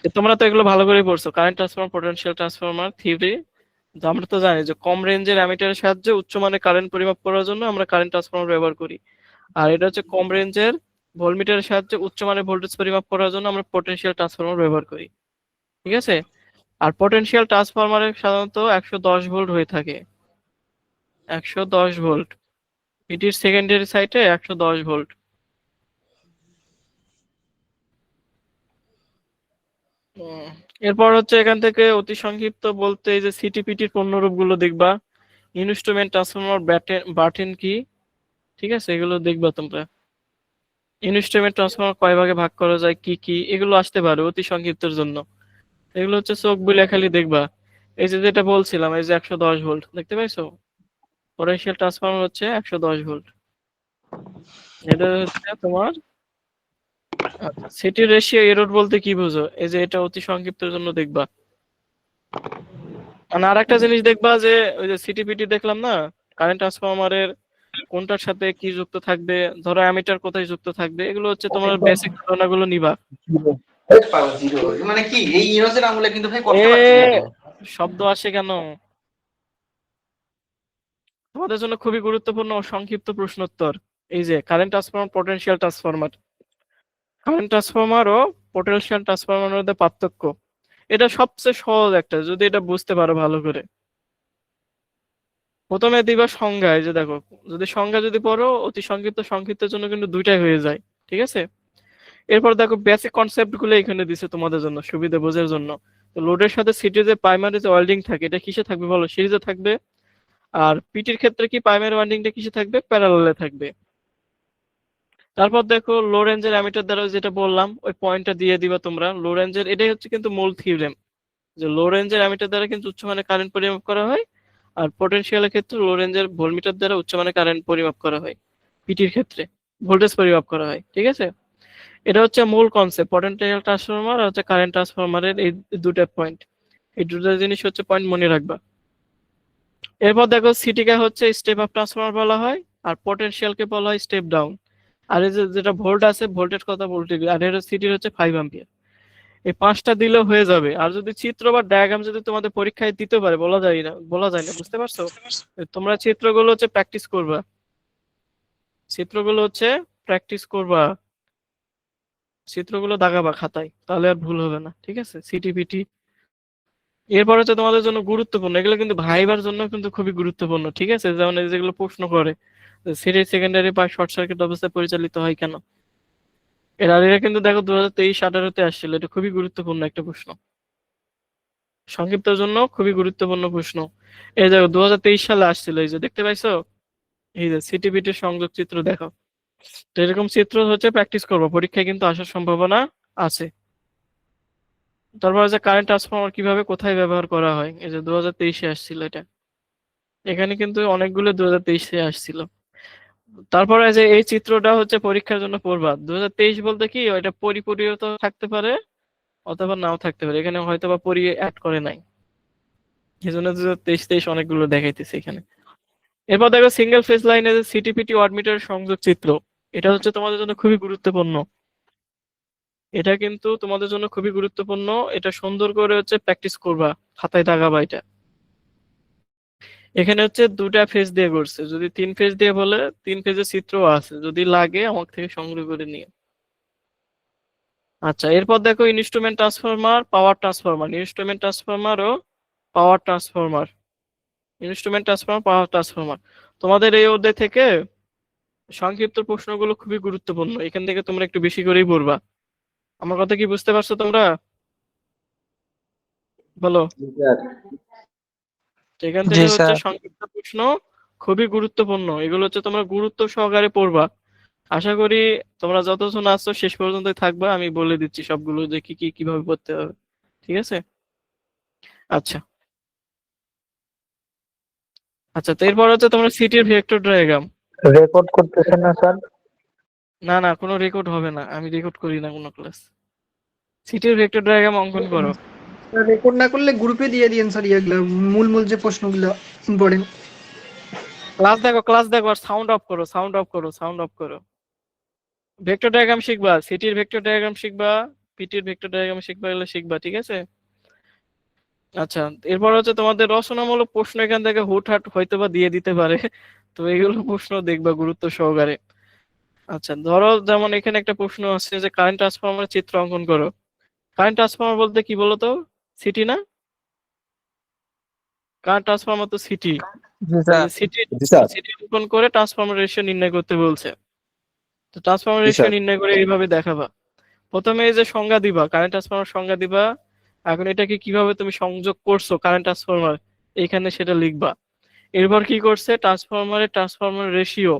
তো তোমরা তো এগুলো ভালো করে পড়ছো, current transformer, potential transformer theory. আমরা তো জানি যে কম রেঞ্জের অ্যামিটারের সাহায্যে উচ্চ মানের কারেন্ট পরিমাপ করার জন্য আমরা কারেন্ট ট্রান্সফরমার ব্যবহার করি। আর এটা হচ্ছে কম রেঞ্জের ভোল্টমিটারের সাহায্যে উচ্চ মানের ভোল্টেজ পরিমাপ করার জন্য আমরা পটেনশিয়াল ট্রান্সফরমার ব্যবহার করি। ঠিক আছে, আর পটেনশিয়াল ট্রান্সফরমারে সাধারণত 110 ভোল্ট হয়ে থাকে, 110 ভোল্ট। এটির সেকেন্ডারি সাইটে 110 ভোল্ট। এরপর হচ্ছে এখান থেকে অতি সংক্ষিপ্ত বলতে এই যে সিটিপিটির পণ্যরূপ গুলো দেখবা, ইনস্ট্রুমেন্ট ট্রান্সফরমার, বাটন কি। ঠিক আছে, এগুলো দেখবা তোমরা। ইনস্ট্রুমেন্ট ট্রান্সফরমার কয় ভাগে ভাগ করা যায়, কি কি, এগুলো আসতে পারে অতি সংক্ষিপ্তের জন্য। এগুলো হচ্ছে চোখ বুলে খালি দেখবা। এই যে যেটা বলছিলাম, এই যে 110 ভোল্ট দেখতে পাইছো, পটেনশিয়াল ট্রান্সফরমার হচ্ছে 110 ভোল্ট। এটা হচ্ছে তোমার সিটি রেশিও এরর বলতে কি বুঝো, এই যে এটা অতি সংক্ষিপ্তের জন্য দেখবা। আর একটা জিনিস দেখবা যে ওই যে সিটিপিটি দেখলাম না, কারেন্ট ট্রান্সফরমারের কোনটার সাথে কি যুক্ত থাকবে, ধরো অ্যামিটার কোথায় যুক্ত থাকবে, এগুলো হচ্ছে তোমার বেসিক ধারণাগুলো নিবা। মানে কি এই ইউনিভার্সিটি আমলে কিন্তু ভাই এ করতে পারছি না তো। শব্দ আসে কেন? তোমাদের জন্য খুবই গুরুত্বপূর্ণ ও সংক্ষিপ্ত প্রশ্নোত্তর। এই যে current transformer, potential transformer. Current transformer ও পটেনশিয়াল ট্রান্সফরমারের মধ্যে পার্থক্য, এটা সবচেয়ে সহজ একটা, যদি এটা বুঝতে পারো ভালো করে। প্রথমে দিবা সংজ্ঞায়, যে দেখো যদি সংজ্ঞা যদি পড়ো অতি সংক্ষিপ্ত, সংক্ষিপ্তের জন্য কিন্তু দুইটাই হয়ে যায়। ঠিক আছে, এরপর দেখো বেসিক কনসেপ্ট গুলো এখানে দিছে তোমাদের জন্য সুবিধা বোঝার জন্য। তো লোডের সাথে সিরিজে প্রাইমারি যে ওয়েল্ডিং থাকে এটা কিসে থাকবে বলো, সিরিজে থাকবে। আর পিটির ক্ষেত্রে কি প্রাইমারি ওয়েল্ডিংটা কিসে থাকবে, প্যারালালে থাকবে। তারপর দেখো লো রেঞ্জের অ্যামিটার দ্বারা যেটা বললাম ওই পয়েন্টটা দিয়ে দিবা তোমরা। লো রেঞ্জের এটাই হচ্ছে কিন্তু মূল থিওরেম, যে লো রেঞ্জের অ্যামিটার দ্বারা কিন্তু উচ্চমানের কারেন্ট পরিমাপ করা হয়, আর পটেনশিয়ালের ক্ষেত্রে লো রেঞ্জের ভোল্টমিটার দ্বারা উচ্চমানের কারেন্ট পরিমাপ করা হয়, পিটির ক্ষেত্রে ভোল্টেজ পরিমাপ করা হয়। ঠিক আছে, এটা হচ্ছে মূল কনসেপ্ট পটেনশিয়াল ট্রান্সফরমার আর হচ্ছে কারেন্ট ট্রান্সফরমারের এই দুটো পয়েন্ট, এই দুটো জিনিস হচ্ছে পয়েন্ট মনে রাখবা। এরপর দেখো সিটিকে হচ্ছে স্টেপ আপ ট্রান্সফরমার বলা হয়, আর পটেনশিয়ালকে বলা হয় স্টেপ ডাউন। আর এই যে যেটা ভোল্ট আছে, ভোল্টের কথা বলতে আর এর সিটির হচ্ছে 5 অ্যাম্পিয়ার। এই 5টা দিলেও হয়ে যাবে। আর যদি চিত্র বা ডায়াগ্রাম যদি তোমাদের পরীক্ষায় দিতে পারে, বলা যায় না, বুঝতে পারছো? তোমরা চিত্রগুলো হচ্ছে প্র্যাকটিস করবা, চিত্রগুলো হচ্ছে প্র্যাকটিস করবা, চিত্রগুলো দাগাবা খাতায়, তাহলে আর ভুল হবে না। ঠিক আছে, সিটিপিটি। এরপর হচ্ছে তোমাদের জন্য গুরুত্বপূর্ণ, এগুলো কিন্তু ভাইবার জন্য কিন্তু খুবই গুরুত্বপূর্ণ। ঠিক আছে, যেমন এই যেগুলো প্রশ্ন করে, সিরিজ সেকেন্ডারি বা শর্ট সার্কিট অবস্থায় পরিচালিত হয় কেন, এর আগে কিন্তু দেখো 2023-18-তে আসছিল, এটা খুবই গুরুত্বপূর্ণ একটা প্রশ্ন, সংক্ষিপ্তের জন্য খুবই গুরুত্বপূর্ণ প্রশ্ন। এই দেখো 2023 সালে আসছিল, এই যে দেখতে পাইছো, এই যে সিটিপিটির সংযোগ চিত্র দেখো। তো এরকম চিত্র হচ্ছে প্র্যাকটিস করবো, পরীক্ষায় কিন্তু আসার সম্ভাবনা আছে। তারপর যে কারেন্ট ট্রান্সফরমার কিভাবে কোথায় ব্যবহার করা হয়, এই যে 2023-এ আসছিল এটা, এখানে কিন্তু অনেকগুলো 2023-এ আসছিল। তারপরে যে এই চিত্রটা হচ্ছে পরীক্ষার জন্য পড়বা। 2023 বলতে কি, এটা পরিপূরক থাকতে পারে অথবা নাও থাকতে পারে, এখানে হয়তো বা পরি অ্যাড করে নাই, এই জন্য 2023 অনেকগুলো দেখাইতেছে এখানে। এরপর দেখো সিঙ্গেল ফেজ লাইনে যে সিটিপিটি ওয়াটমিটার সংযোগ চিত্র, এটা হচ্ছে তোমাদের জন্য খুবই গুরুত্বপূর্ণ। এটা কিন্তু তোমাদের জন্য খুবই গুরুত্বপূর্ণ, এটা সুন্দর করে হচ্ছে প্র্যাকটিস করবা, খাতায় দাগাবা এটা। এখানে হচ্ছে 2টা ফেজ দিয়ে করছে, যদি 3 ফেজ দিয়ে বলে 3 ফেজের চিত্র আছে, যদি লাগে আমার থেকে সংগ্রহ করে নিয়ে। আচ্ছা, এরপর দেখো instrument transformer, power transformer, instrument transformer ও power transformer, instrument transformer, power transformer. তোমাদের এই অধ্যায় থেকে সংক্ষিপ্ত প্রশ্নগুলো খুবই গুরুত্বপূর্ণ, এখান থেকে তোমরা একটু বেশি করেই পড়বা। আমার কথা কি বুঝতে পারছো তোমরা? বলো। এখান জি থেকে হচ্ছে স্যার। সংক্ষিপ্ত প্রশ্ন খুবই গুরুত্বপূর্ণ, এগুলো হচ্ছে তোমরা গুরুত্ব সহকারে পড়বা। আশা করি তোমরা যতজন আসছো শেষ পর্যন্ত থাকবা, আমি বলে দিচ্ছি সবগুলো যে কি কি কিভাবে পড়তে হবে, ঠিক আছে? আচ্ছা আচ্ছা, তো এরপর হচ্ছে তোমরা সিটির ভেক্টর ডায়াগ্রাম। রেকর্ড করতেছেন না স্যার? না না, কোনো রেকর্ড হবে না, আমি রেকর্ড করি না কোনো ক্লাস। সিটির ভেক্টর ডায়াগ্রাম অঙ্কন করো। রেকর্ড না করলে গ্রুপে দিয়ে দিয়েন স্যার, ইয়েগুলো মূল মূল যে প্রশ্নগুলো ইম্পর্টেন্ট। ক্লাস দেখো আর সাউন্ড অফ করো, সাউন্ড অফ করো, সাউন্ড অফ করো। ভেক্টর ডায়াগ্রাম শিখবা, সিটির ভেক্টর ডায়াগ্রাম শিখবা, পিটির ভেক্টর ডায়াগ্রাম শিখবা, এগুলো শিখবা, ঠিক আছে? আচ্ছা, এরপর হচ্ছে তোমাদের রচনামূলক প্রশ্ন এখান থেকে হুটহাট হয়তো বা দিয়ে দিতে পারে, তো এগুলো প্রশ্ন দেখবা গুরুত্ব সহকারে। আচ্ছা, ধরো যেমন এখানে একটা প্রশ্ন আছে যে কারেন্ট ট্রান্সফরমারের চিত্র অঙ্কন করো। কারেন্ট ট্রান্সফরমার বলতে কি বলো তো? সিটি না? কারেন্ট ট্রান্সফরমার তো সিটি। জি স্যার। সিটি অঙ্কন করে ট্রান্সফরমার রেশিও নির্ণয় করতে বলছে। তো ট্রান্সফরমার রেশিও নির্ণয় করে এইভাবে দেখাবা। প্রথমে এই যে সংজ্ঞা দিবা, কারেন্ট ট্রান্সফরমার সংজ্ঞা দিবা। এখন এটাকে কিভাবে তুমি সংযোগ করছো কারেন্ট ট্রান্সফরমার, এইখানে সেটা লিখবা। এরপর কি করছে, ট্রান্সফরমার রেশিও,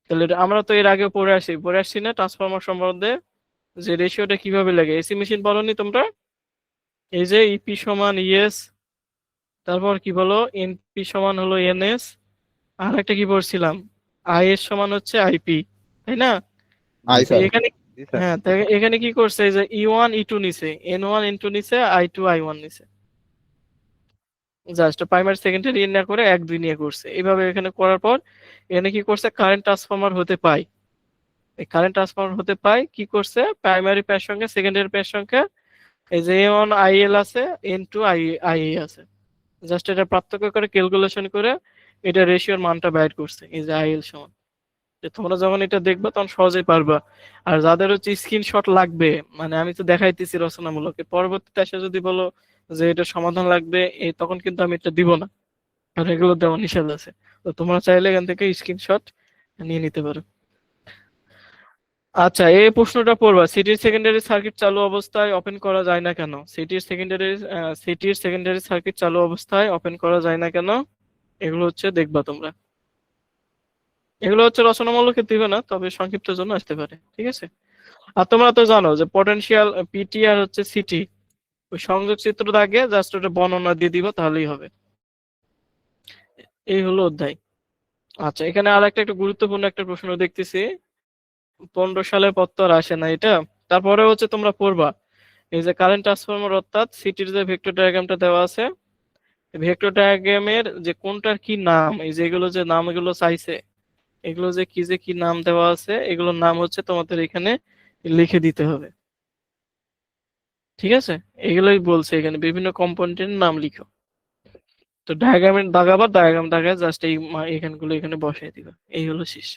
তাহলে আমরা তো এর আগে পড়ে আসছি না ট্রান্সফরমার সম্বন্ধে, যে রেশিওটা কিভাবে লাগে। এসি মেশিন বলনি তোমরা? এই যে ইপি সমান ইএস, তারপর কি বলো এনপি সমান হলো এনএস, আর একটা কি পড়ছিলাম, আইএস সমান হচ্ছে আইপি, তাই না? এখানে হ্যাঁ, তাই এখানে কি করছে, এই যে ই1 ই2 নিছে, এন1 এন2 নিছে, আই2 আই1 নিছে, জাস্ট প্রাইমারি সেকেন্ডারি না করে 1 2 নিয়ে করছে। এইভাবে এখানে করার পর এখানে কি করছে, কারেন্ট ট্রান্সফরমার হতে পায়। এই কারেন্ট ট্রান্সফরমার হতে পায় কি করছে, প্রাইমারি পেয়ার সঙ্গে সেকেন্ডারি পেয়ার সঙ্গে এই যে এ1 আইএল আছে, এন2 আইএ আছে, জাস্ট এটা পার্থক্য করে ক্যালকুলেশন করে এটা রেশিওর মানটা বাইর করছে, এই যে আইএল সমান। যে তোমরা যখন এটা দেখবা তখন সহজেই পারবা। আর যাদের হচ্ছে স্ক্রিনশট লাগবে, মানে আমি তো দেখাইতেছি রচনামূলক, পরবর্তীতে এসে যদি বলো যে এটা সমাধান লাগবে, তখন কিন্তু আমি এটা দিব না, কারণ এগুলো দেওয়া নিষেধ আছে। তো তোমরা চাইলে এখান থেকে স্ক্রিনশট নিয়ে নিতে পারো। আচ্ছা, এই প্রশ্নটা পড়বা, সিটির সেকেন্ডারি সার্কিট চালু অবস্থায় ওপেন করা যায় না কেন? সিটির সেকেন্ডারি সার্কিট চালু অবস্থায় ওপেন করা যায় না কেন, এগুলো হচ্ছে দেখবা তোমরা। এগুলো হচ্ছে রচনামূলক দিবে না, তবে সংক্ষিপ্ত জন্য আসতে পারে, ঠিক আছে? আর তোমরা তো জানো যে পটেনশিয়াল পিটি আর হচ্ছে সিটি, ওই সংযোগ চিত্র আগে জাস্ট ওটা বর্ণনা দিয়ে দিবা, তাহলেই হবে। এই হলো অধ্যায়। আচ্ছা, এখানে আর একটা গুরুত্বপূর্ণ একটা প্রশ্ন দেখতেছি, 15 সালের পর তো আর আসে না এটা, তারপরে হচ্ছে তোমরা পড়বা এই যে কারেন্ট ট্রান্সফরমার অর্থাৎ সিটির যে ভেক্টর ডায়াগ্রামটা দেওয়া আছে, ভেক্টর ডায়াগ্রামের যে কোনটার কি নাম, এই যে এগুলো যে নাম এগুলো চাইছে, এগুলো যে কি নাম দেওয়া আছে, এগুলোর নাম হচ্ছে তোমাদের এখানে লিখে দিতে হবে, ঠিক আছে? এগুলোই বলছে এখানে বিভিন্ন কম্পোনেন্টের নাম লিখো। তো ডায়াগ্রামের দাগাবার, ডায়াগ্রাম দাগায় জাস্ট এখানগুলো এখানে বসাই দিবা, এই হলো শেষ।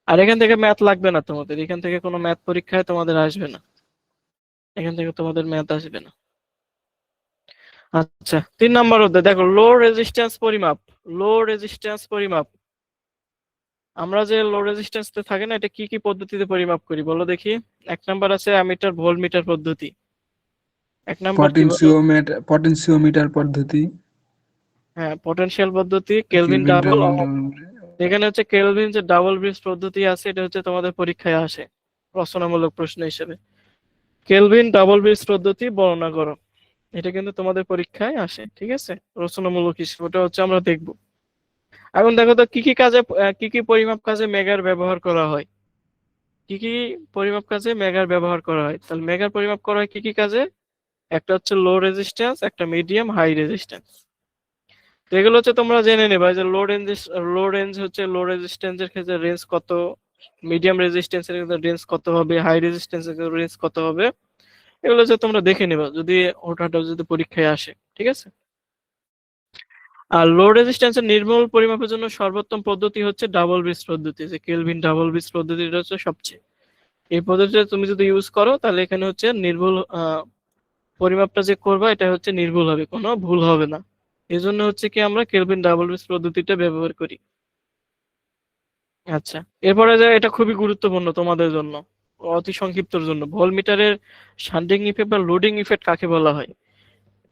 আর এখান থেকে ম্যাথ লাগবে না তোমাদের, এখান থেকে কোনো ম্যাথ পরীক্ষায় তোমাদের আসবে না, এখান থেকে তোমাদের ম্যাথ আসবে না। আচ্ছা, 3 নম্বর অধ্যায় দেখো, লো রেজিস্ট্যান্স পরিমাপ। লো রেজিস্ট্যান্স পরিমাপ, আমরা যে লো রেজিস্ট্যান্স থাকে না, এটা কি কি পদ্ধতিতে পরিমাপ করি বলো দেখি। 1 নাম্বার আছে অ্যামিটার ভোল্টমিটার পদ্ধতি। 1 নাম্বার কি বলো? পটেনশিওমিটার পদ্ধতি, হ্যাঁ, পটেনশিয়াল পদ্ধতি, কেলভিন ডাবল। এখানে হচ্ছে কেলভিন যে ডাবল ব্রিজ পদ্ধতি আছে, এটা হচ্ছে তোমাদের পরীক্ষায় আসে রচনামূলক প্রশ্ন হিসেবে। কেলভিন ডাবল ব্রিজ পদ্ধতি বর্ণনা করো। এটা কিন্তু তোমাদের পরীক্ষায় আসে, ঠিক আছে, রচনামূলক হিসেবে, ওটা হচ্ছে আমরা দেখব। এখন দেখো তো কি কি কাজে কি কি পরিমাপ কাজে মেগার ব্যবহার করা হয়। কি কি পরিমাপ কাজে মেগার ব্যবহার করা হয়? তাহলে মেগার পরিমাপ করা হয় কি কি কাজে? একটা হচ্ছে লো রেজিস্ট্যান্স, একটা মিডিয়াম, হাই রেজিস্ট্যান্স। তো এগুলো হচ্ছে তোমরা জেনে নেবা যে লো রেঞ্জ হচ্ছে লো রেজিস্ট্যান্সের ক্ষেত্রে রেঞ্জ কত, মিডিয়াম রেজিস্ট্যান্সের ক্ষেত্রে রেঞ্জ কত হবে, হাই রেজিস্ট্যান্সের ক্ষেত্রে রেঞ্জ কত হবে। এগুলো হচ্ছে তোমরা দেখে নেবা যদি হঠাৎ যদি পরীক্ষায় আসে, ঠিক আছে। আর লো রেজিস্ট্যান্সের নির্মূল পরিমাপের জন্য সর্বোত্তম পদ্ধতি হচ্ছে ডাবল ব্রিজ পদ্ধতি, যে কেলভিন ডাবল ব্রিজ পদ্ধতিটা হচ্ছে সবচেয়ে। এই পদ্ধতিটা তুমি যদি ইউজ করো তাহলে এখানে হচ্ছে নির্ভুল পরিমাপটা যে করবা এটা হচ্ছে নির্ভুল হবে, কোনো ভুল হবে না। এই জন্য হচ্ছে কি আমরা কেলভিন ডাবল ব্রিজ পদ্ধতিটা ব্যবহার করি। আচ্ছা, এরপরে যে এটা খুবই গুরুত্বপূর্ণ তোমাদের জন্য, অতি সংক্ষিপ্তর জন্য, ভোল্টমিটারের শান্টিং ইফেক্ট বা লোডিং ইফেক্ট কাকে বলা হয়?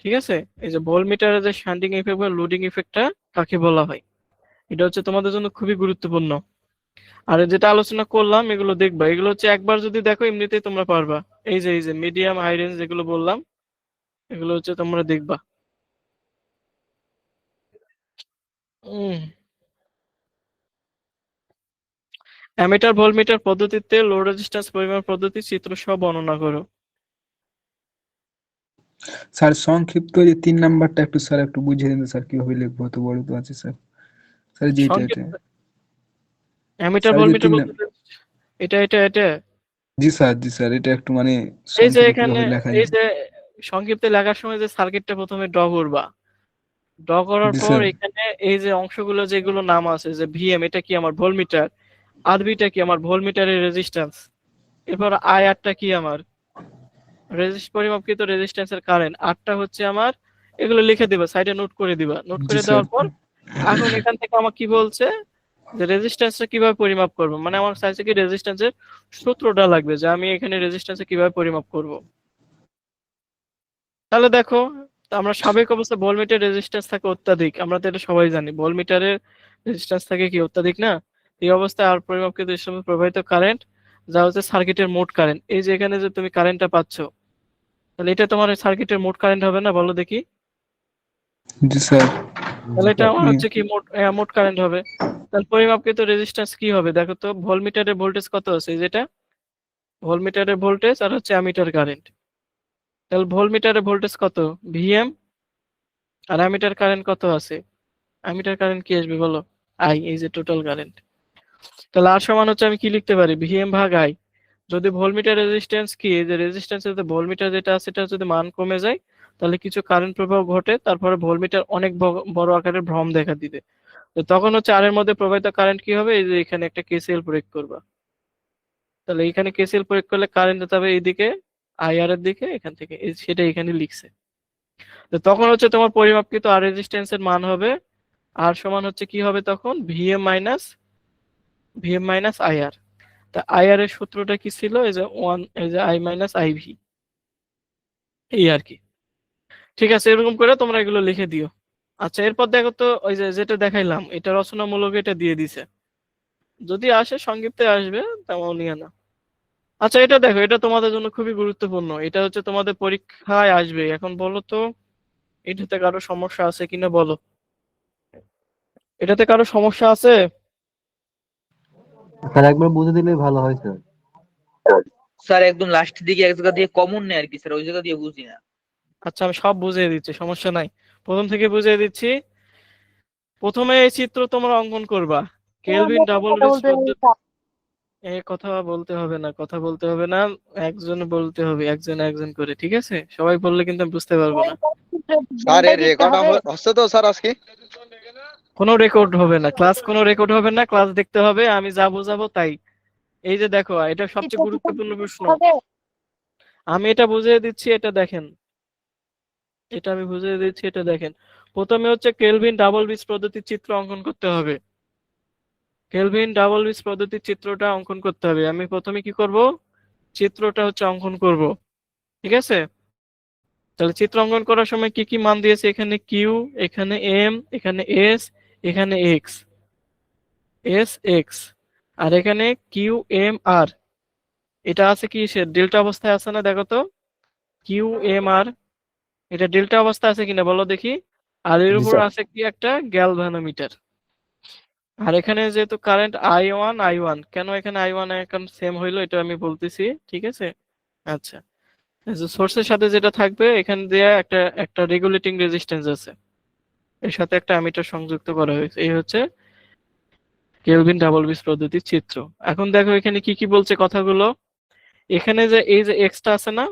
ঠিক আছে, এই যে ভোল্টমিটারের যে শান্টিং ইফেক্ট বা লোডিং ইফেক্টটা কাকে বলা হয়, এটা হচ্ছে তোমাদের জন্য খুবই গুরুত্বপূর্ণ। আর যেটা আলোচনা করলাম এগুলো দেখবা, এগুলো হচ্ছে একবার যদি দেখো এমনিতেই তোমরা পারবা। এই যে মিডিয়াম হাই রেঞ্জ যেগুলো বললাম এগুলো হচ্ছে তোমরা দেখবা। অ্যামিটার ভোল্টমিটার পদ্ধতিতে লো রেজিস্ট্যান্স পরিমাপ পদ্ধতি চিত্র সহ বর্ণনা করো। স্যার সংক্ষিপ্ত যে 3 নাম্বারটা একটু স্যার একটু বুঝিয়ে দিন স্যার, কিভাবে লিখবো? তো বড় তো আছে স্যার। স্যার যেটা এটা সংক্ষিপ্ত অ্যামিটার স্যার যে ভোল্টমিটার 3 পদ্ধতি এটা জি স্যার এটা একটু মানে এই যে সংক্ষেপে এখানে, কিভাবে লেখা এই যায়? যে সংক্ষিপ্তে লেখার সময় যে সার্কিটটা প্রথমে ড্র করবা, ড্র করার জি পর স্যার। এখানে এই যে অংশগুলো যেগুলো নাম আছে, যে ভিএম এটা কি আমার ভোল্টমিটার, আরবিটা কি আমার ভোল্টমিটারের রেজিস্ট্যান্স, এরপর আইআরটা কি আমার পরিমাপকৃত রেজিস্ট্যান্সের কারেন্ট, আরটা হচ্ছে আমার, এগুলো লিখে দিবা, সাইডে নোট করে দিবা। নোট জি করে স্যার। দেওয়ার পর এখন এখান থেকে আমার কি বলছে যে রেজিস্ট্যান্সটা কিভাবে পরিমাপ করব, মানে আমার চাইছে কি রেজিস্ট্যান্সের সূত্রটা লাগবে, যে আমি এখানে রেজিস্ট্যান্সে কিভাবে পরিমাপ করব। তাহলে দেখো, তো আমরা সাবেক অবস্থায় ভোল্টমিটার রেজিস্ট্যান্স থাকে অত্যাধিক, আমরা তো এটা সবাই জানি, ভোল্টমিটারের রেজিস্ট্যান্স থাকে কি অত্যাধিক না। এই অবস্থায় আর পরিমাপকৃত হিসেবে প্রবাহিত কারেন্ট যা হচ্ছে সার্কিটের মোট কারেন্ট। এই যে এখানে যে তুমি কারেন্টটা পাচ্ছ, তাহলে এটা তোমার সার্কিটের মোট কারেন্ট হবে না, বলো দেখি? জি স্যার। তাহলে এটা আমার হচ্ছে কি মোট কারেন্ট হবে। তাহলে পরিমাপকৃত রেজিস্ট্যান্স কি হবে দেখো তো, ভোল্টমিটারের ভোল্টেজ কত আছে, এই যেটা ভোল্টমিটারের ভোল্টেজ আর হচ্ছে অ্যামিটার কারেন্ট। তাহলে ভোল্টমিটারের ভোল্টেজ কত, ভিএম, আর অ্যামিটার কারেন্ট কত আছে, অ্যামিটার কারেন্ট কি আসবে বলো, আই, এই যে টোটাল কারেন্ট। তাহলে আর সমান হচ্ছে আমি কি লিখতে পারি, ভিএম ভাগ আই। যদি ভোল্টমিটার রেজিস্ট্যান্স কি, এই যে রেজিস্ট্যান্সের যে ভোল্টমিটার যেটা আছে এটা যদি মান কমে যায় তাহলে কিছু কারেন্ট প্রবাহ ঘটে, তারপরে ভোল্টমিটার অনেক বড় আকারের ভ্রম দেখা দিবে। তো তখন হচ্ছে আর এর মধ্যে প্রবাহিত কারেন্ট কি হবে, এই যে এখানে একটা কেসিএল প্রয়োগ করবা। তাহলে এখানে কেসিএল প্রয়োগ করলে কারেন্ট যেতে হবে এইদিকে, আইআর এর দিকে, এখান থেকে সেটা এখানে লিখছে। তো তখন হচ্ছে তোমার পরিমাপকৃত আর রেজিস্ট্যান্সের মান হবে, আর সমান হচ্ছে কি হবে তখন, ভিএম মাইনাস আইআর। তা আইআর এর সূত্রটা কি ছিল, এই যে এই যে আই মাইনাস আইভি, এই আর কি। ঠিক আছে, এরকম করে তোমরা এগুলো লিখে দিও। আচ্ছা, এরপর দেখো তো ওই যে যেটা দেখাইলাম এটা রচনামূলক, এটা দিয়ে দিছে, যদি আসে সংক্ষিপ্তে আসবে, তেমন নিয়ে না। আচ্ছা, এটা দেখো, এটা তোমাদের জন্য খুবই গুরুত্বপূর্ণ, এটা হচ্ছে তোমাদের পরীক্ষায় আসবে। এখন বলো তো এটাতে কারো সমস্যা আছে কিনা বলো, এটাতে কারো সমস্যা আছে? স্যার একবার বুঝে দিলে ভালো হয় স্যার। স্যার একদম লাস্টের দিকে এক জায়গা দিয়ে কমন নেই আর কি স্যার, ওই জায়গা দিয়ে বুঝি না। আচ্ছা, আমি সব বুঝিয়ে দিচ্ছি, সমস্যা নাই, প্রথম থেকে বুঝিয়ে দিচ্ছি। প্রথমে এই চিত্র তোমরা অঙ্কন করবা, কেলভিন ডাবল ব্রিজ পদ্ধতি। কথা বলতে হবে না, কথা বলতে হবে না, একজন বলতে হবে, একজন একজন করে, ঠিক আছে? সবাই বললে কিন্তু আমি বুঝতে পারবো না। স্যার এর রেকর্ড হচ্ছে তো স্যার আজকে? কোনো রেকর্ড হবে না, ক্লাস কোনো রেকর্ড হবে না, ক্লাস দেখতে হবে, আমি যা বোঝাবো তাই। এই যে দেখো, এটা সবচেয়ে গুরুত্বপূর্ণ প্রশ্ন, আমি এটা বুঝিয়ে দিচ্ছি, এটা দেখেন, এটা আমি বুঝিয়ে দিচ্ছি, এটা দেখেন। প্রথমে হচ্ছে কেলভিন ডাবল ব্রিজ পদ্ধতির চিত্র অঙ্কন করতে হবে। কেলভিন ডাবল ব্রিজ পদ্ধতির চিত্রটা অঙ্কন করতে হবে। আমি প্রথমে কি করব, চিত্রটা হচ্ছে অঙ্কন করব, ঠিক আছে? তাহলে চিত্র অঙ্কন করার সময় কি কি মান দিয়েছে, এখানে কিউ, এখানে এম, এখানে এস, এখানে এক্স, আর এখানে কিউ এম আর, এটা আছে কি সে ডেল্টা অবস্থায় আছে না, দেখো তো কিউ এম আর, এটা ডেল্টা অবস্থা আছে কিনা বলো দেখি। আর এর জি উপর স্যার। আছে কি একটা গ্যালভানোমিটার। আর এখানে যেহেতু কারেন্ট I1 কেন এখানে I1 এখন সেম হইলো এটা আমি বলতেছি, ঠিক আছে। আচ্ছা, সোর্সের সাথে যেটা থাকবে এখান দিয়ে একটা একটা রেগুলেটিং রেজিস্ট্যান্স আছে, এর সাথে একটা অ্যামিটার সংযুক্ত করা হয়েছে। এই হচ্ছে কেলভিন ডাবল বিস পদ্ধতির চিত্র। এখন দেখো এখানে কি কি বলছে কথাগুলো। এখানে যে এই যে এক্সটা আছে না,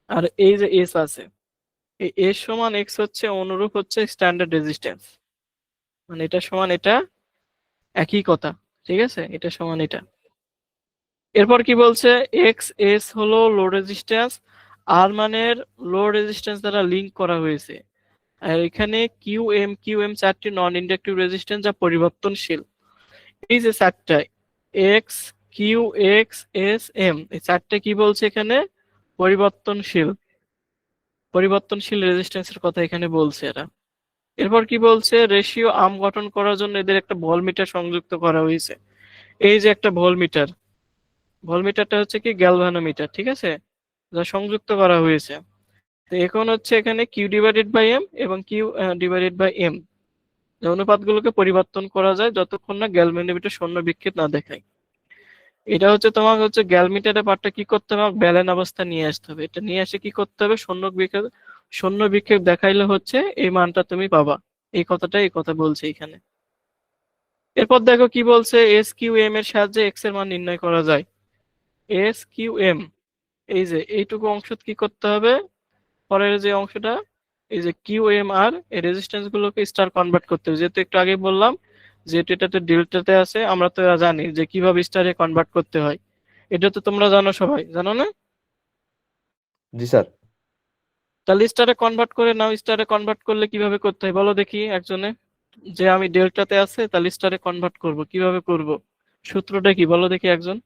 আর এই যে এস আছে, এই এস সমান এক্স হচ্ছে অনুরূপ হচ্ছে স্ট্যান্ডার্ড রেজিস্ট্যান্স, মানে এটা সমান এটা একই কথা, ঠিক আছে, এটা সমান এটা। এরপর কি বলছে, এক্স এস হলো লো রেজিস্ট্যান্স, আর মানের লো রেজিস্ট্যান্স দ্বারা লিংক করা হয়েছে। আর এখানে কিউ এম চারটি নন ইন্ডাকটিভ রেজিস্ট্যান্স যা পরিবর্তনশীল। এই যে চারটা X Q X S M, এই চারটে কি বলছে এখানে, পরিবর্তনশীল পরিবর্তনশীল রেজিস্ট্যান্সের কথা এখানে বলছে এরা। এরপর কি বলছে, রেশিও আর্ম গঠন করার জন্য এদের একটা ভোল্টমিটার সংযুক্ত করা হয়েছে। এই যে একটা ভোল্টমিটার, ভোল্টমিটারটা হচ্ছে কি গ্যালভানোমিটার, ঠিক আছে, যা সংযুক্ত করা হয়েছে। তো এখন হচ্ছে এখানে কিউ ডিভাইডেড বাই এম এবং কিউ ডিভাইডেড বাই এম, অনুপাতগুলোকে পরিবর্তন করা যায় যতক্ষণ না গ্যালভানোমিটার শূন্য বিক্ষেপ না দেখায়। এটা হচ্ছে তোমাকে হচ্ছে গ্যালমিটারের পার্টটা কি করতে হবে, ব্যালেন্স অবস্থা নিয়ে আসতে হবে। এটা নিয়ে এসে কি করতে হবে, শূন্য বিক্ষেপ দেখাইলে হচ্ছে এই মানটা তুমি পাবা। এই কথা বলছে এখানে। এরপর দেখো কি বলছে, এস কিউ এম এর সাহায্যে এক্স এর মান নির্ণয় করা যায়। এস কিউ এম, এই যে এইটুকু অংশ কি করতে হবে, পরের যে অংশটা, এই যে কিউ এম আর, এই রেজিস্ট্যান্স গুলোকে স্টার কনভার্ট করতে হবে। যেহেতু একটু আগে বললাম যেহেতু এটাতে ডেল্টাতে আছে, আমরা তো জানি যে কিভাবে স্টারে কনভার্ট করতে হয়। এটা তো তোমরা জানো, সবাই জানো না? জি স্যার। তাহলে স্টারে কনভার্ট করে নাও। স্টারে কনভার্ট করলে কিভাবে করতে হয় বলো দেখি একজনে, যে আমি ডেল্টাতে আছে তাহলে স্টারে কনভার্ট করব, কিভাবে করব, সূত্রটা কি বলো দেখি একজন,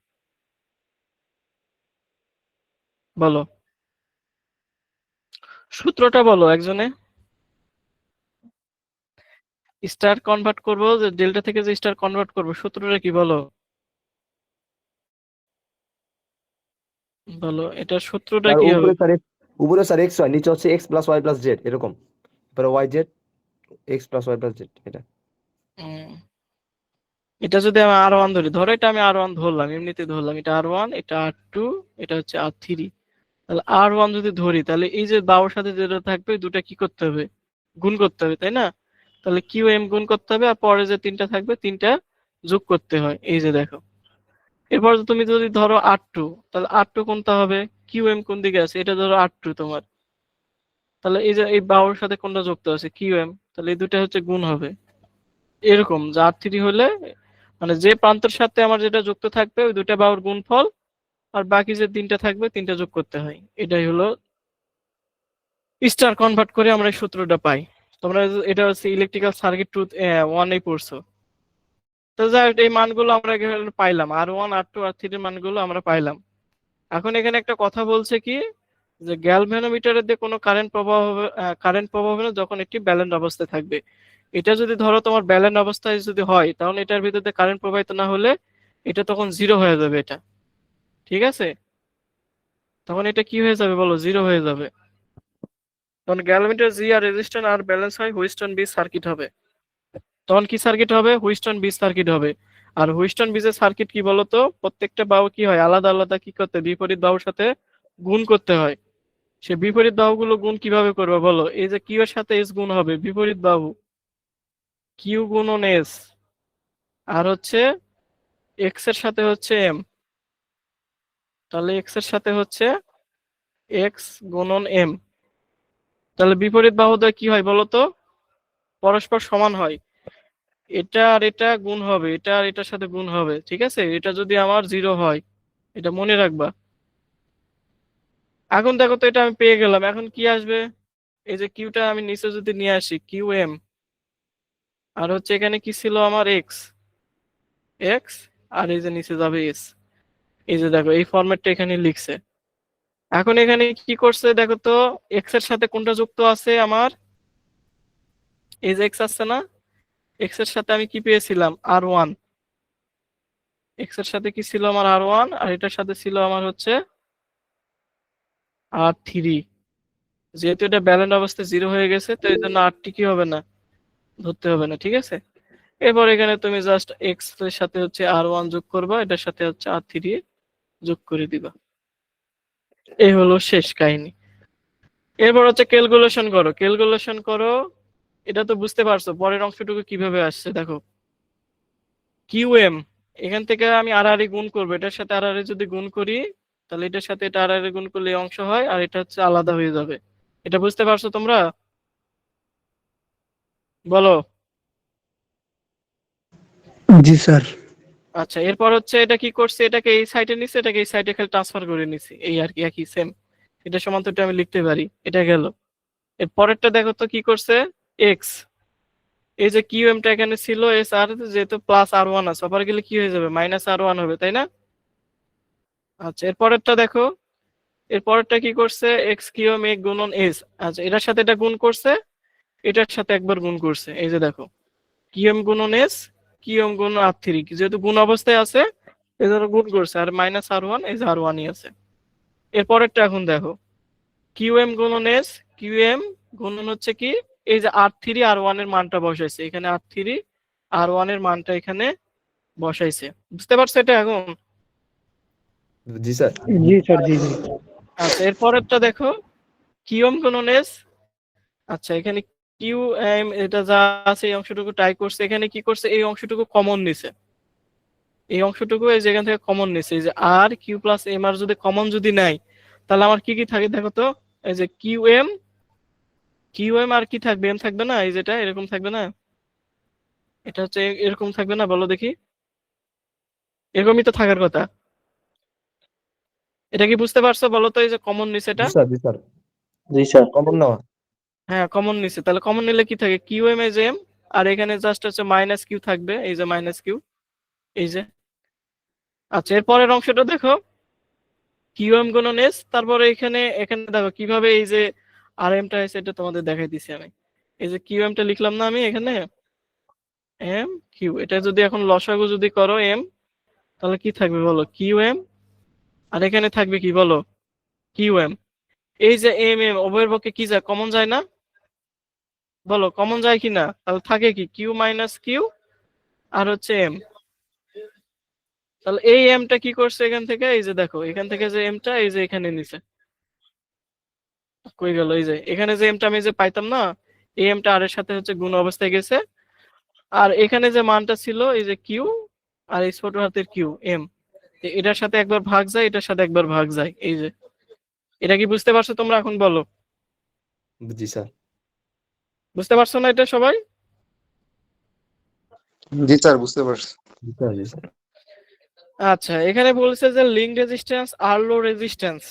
বলো সূত্রটা বলো একজনে। স্টার কনভার্ট করব, যে ডেল্টা থেকে যে স্টার কনভার্ট করব, সূত্রটা কি বলো, বলো এটা সূত্রটা স্যার কি হবে? উপরে স্যার এক্স হয়, নিচে হচ্ছে x plus y plus z এরকম, তারপরে y z x plus y plus z এটা। উম, এটা যদি আমি R1 ধরি, ধরো এটা আমি R1 ধরলাম, এমনিতে ধরলাম, এটা R1, এটা R2, এটা হচ্ছে R3। তাহলে R1 যদি ধরি, তাহলে এই যে বাউর সাথে যেটা থাকবে দুটা কি করতে হবে, গুণ করতে হবে, তাই না? তাহলে কিউ এম গুণ করতে হবে, আর পরে যে তিনটা থাকবে তিনটা যোগ করতে হয়। এই যে দেখো, এরপর তুমি যদি ধরো R2, তাহলে R2 কোনটা হবে, কিউ এম কোন দিকে আছে, এটা ধরো R2 তোমার, তাহলে এই যে এই বাউর সাথে কোনটা যুক্ত আছে, কিউ এম, তাহলে এই দুটা হচ্ছে গুণ হবে। এরকম যে R3 হলে মানে যে প্রান্তের সাথে আমার যেটা যুক্ত থাকবে ওই দুটা বাহুর গুণফল, আর বাকি যে তিনটা থাকবে তিনটা যোগ করতে হয়। এটাই হলো স্টার কনভার্ট করে আমরা এই সূত্রটা পাই। তোমরা এটা হচ্ছে ইলেকট্রিক্যাল সার্কিট ট্রুথ 1 পড়ছো। তো যাই হোক, এই মানগুলো আমরা এখানে পাইলাম, R1 R2 R3 এর মানগুলো আমরা পাইলাম। এখন এখানে একটা কথা বলছে কি, যে গ্যালভানোমিটারের দিয়ে কোনো কারেন্ট প্রবাহ হবে না যখন এটি ব্যালেন্স অবস্থায় থাকবে। এটা যদি ধরো তোমার ব্যালেন্স অবস্থায় যদি হয়, তাহলে এটার ভিতরে কারেন্ট প্রবাহিত না হলে এটা তখন জিরো হয়ে যাবে এটা, ঠিক আছে। তখন এটা কি হয়ে যাবে বলো, জিরো হয়ে যাবে। তখন গ্যালভানোমিটার জি আর রেজিস্ট্যান্স আর ব্যালেন্স হয়, হুইস্টন ব্রিজ সার্কিট হবে। তখন কি সার্কিট হবে, হুইস্টন ব্রিজ সার্কিট হবে। আর হুইস্টন ব্রিজের সার্কিট কি বলতো, প্রত্যেকটা বাহু কি হয়, আলাদা আলাদা কি করতে, বিপরীত বাহুর সাথে গুণ করতে হয়। সে বিপরীত বাহুগুলো গুণ কিভাবে করবে বলো, এই যে কিউ এর সাথে এস গুণ হবে, বিপরীত বাহু কিউ গুণন এস, আর হচ্ছে এক্স এর সাথে হচ্ছে এম, তাহলে এক্স এর সাথে হচ্ছে এক্স গুণন এম। তাহলে বিপরীত বাহুদ্বয় কি হয় বলতো, পরস্পর সমান হয়। এটা আর এটা গুণ হবে, এটা আর এটার সাথে গুণ হবে, ঠিক আছে। এটা যদি আমার জিরো হয়, এটা মনে রাখবা। এখন দেখো তো এটা আমি পেয়ে গেলাম, এখন কি আসবে, এই যে কিউটা আমি নিচে যদি নিয়ে আসি, কিউ এম, আর হচ্ছে এখানে কি ছিল আমার এক্স এক্স, আর এই যে নিচে যাবে এস। এই যে দেখো এই ফরম্যাটটা এখানে লিখছে। এখন এখানে কি করছে দেখো তো, এক্স এর সাথে কোনটা যুক্ত আছে আমার, এই যে এক্স আসছে না, এক্স এর সাথে আমি কি পেয়েছিলাম, R1, এক্স এর সাথে কি ছিল আমার R1, আর এটার সাথে ছিল আমার হচ্ছে R3। যেহেতু এটা ব্যালেন্স অবস্থায় 0 হয়ে গেছে, তো এই জন্য R কি হবে না, ধরতে হবে না, ঠিক আছে। এরপর এখানে তুমি জাস্ট এক্স এর সাথে হচ্ছে R1 যোগ করবা, এটার সাথে হচ্ছে R3 যোগ করে দিবা। এই হলো শেষ কাহিনী। এরপর হচ্ছে ক্যালকুলেশন করো। এটা তো বুঝতে পারছো, পরের অংশটুকু কিভাবে আসছে দেখো। কিউএম, এখান থেকে আমি আর গুণ করবো, এটার সাথে আর যদি গুণ করি, তাহলে এটার সাথে এটা আর গুণ করলে এই অংশ হয়, আর এটা হচ্ছে আলাদা হয়ে যাবে। এটা বুঝতে পারছো তোমরা? বলো। জি স্যার। আচ্ছা, এরপর হচ্ছে এটা কি করছে, এটাকে এই সাইডে নিছে, এটাকে এই সাইডে খালি ট্রান্সফার করে নিছি, এই আর কি, একই সেম। এটা সমান্তরটা আমি লিখতে পারি, এটা গেল। এর পরেরটা দেখো তো কি করছে, এক্স, এই যে কিউএমটা এখানে ছিল এস আর, যেহেতু প্লাস R1 আছে, অপর গেলে কি হয়ে যাবে, মাইনাস R1 হবে, তাই না? আচ্ছা, এরপরেরটা দেখো, এরপরেরটা কি করছে, এক্স কিউএম এ গুণন এস। আচ্ছা, এটার সাথে এটা গুণ করছে, এটার সাথে একবার গুণ করছে, এই যে দেখো, কিউএম গুণন এস, কিউএম গুণন R3, যেহেতু গুণ অবস্থায় আছে এই জন্য গুণ করছে, আর মাইনাস R1, এই যে R1ই আছে। এরপরেরটা এখন দেখো, কিউএম গুণন এস, কিউএম গুণন হচ্ছে কি, এই যে R3 R1 এর মানটা বসাইছে এখানে, R3 R1 এর মানটা এখানে বসাইছে। বুঝতে পারছো এটা এখন? জি স্যার। জি স্যার, জি জি। আচ্ছা, এরপরেরটা দেখো, কিউএম গুণন এস। আচ্ছা, এখানে কিউ এম এটা যা আছে এই অংশটুকু ট্রাই করছে, এখানে কি করছে, এই অংশটুকু কমন নিছে, এই অংশটুকু এই যেখান থেকে কমন নিছে, এই যে আর কিউ প্লাস এম আর যদি কমন যদি নাই, তাহলে আমার কি কি থাকে দেখো তো, এই যে কিউএম আর কি থাকবে, এম থাকবে না, এই যেটা এরকম থাকবে না, এটা হচ্ছে এরকম থাকবে না, বলো দেখি, এরকমই তো থাকার কথা। এটা কি বুঝতে পারছো বলো তো, এই যে কমন নিছে এটা? জি স্যার, জি স্যার। জি স্যার। কমন নেওয়া। হ্যাঁ, কমন নিছে, তাহলে কমন নিলে কি থাকে, কিউএম এজ এম, আর এখানে জাস্ট হচ্ছে মাইনাস কিউ থাকবে, এই যে মাইনাস কিউ, এই যে। আচ্ছা, এর পরের অংশটা দেখো, কিউএম গুণন এস, তারপরে এখানে এখানে দেখো কিভাবে এই যে আর এমটা আছে, এটা তোমাদের দেখাই দিছি আমি। এই যে কিউএমটা লিখলাম না আমি এখানে, এম কিউ, এটা যদি এখন লসাগু যদি করো এম, তাহলে কি থাকবে বলো, কিউএম, আর এখানে থাকবে কি বলো, কিউএম। এই যে এম এম উভয়ের পক্ষে কি যায়, কমন যায় না, বলো কমন যায় কি না? তাহলে থাকে কি, কিউ মাইনাস কিউ আর হচ্ছে এম। তাহলে এই এমটা কি করছে এখান থেকে, এই যে দেখো এখান থেকে যে এমটা এই যে এখানে নিছে, কই গেল, এই যে এখানে যে এমটা আমি যে পাইতাম না, এই এমটা আর এর সাথে হচ্ছে গুণ অবস্থায় গেছে, আর এখানে যে মানটা ছিল এই যে কিউ, আর এই ছোট হাতের কিউ এম, এটার সাথে একবার ভাগ যায়, এটার সাথে একবার ভাগ যায়, এই যে। এটা কি বুঝতে পারছো তোমরা এখন বলো? জি স্যার। বুঝতে পারছো না এটা সবাই? জি স্যার, বুঝতে পারছি। জি স্যার, জি স্যার। আচ্ছা, এখানে বলছে যে লিঙ্ক রেজিস্ট্যান্স আর লো রেজিস্ট্যান্স,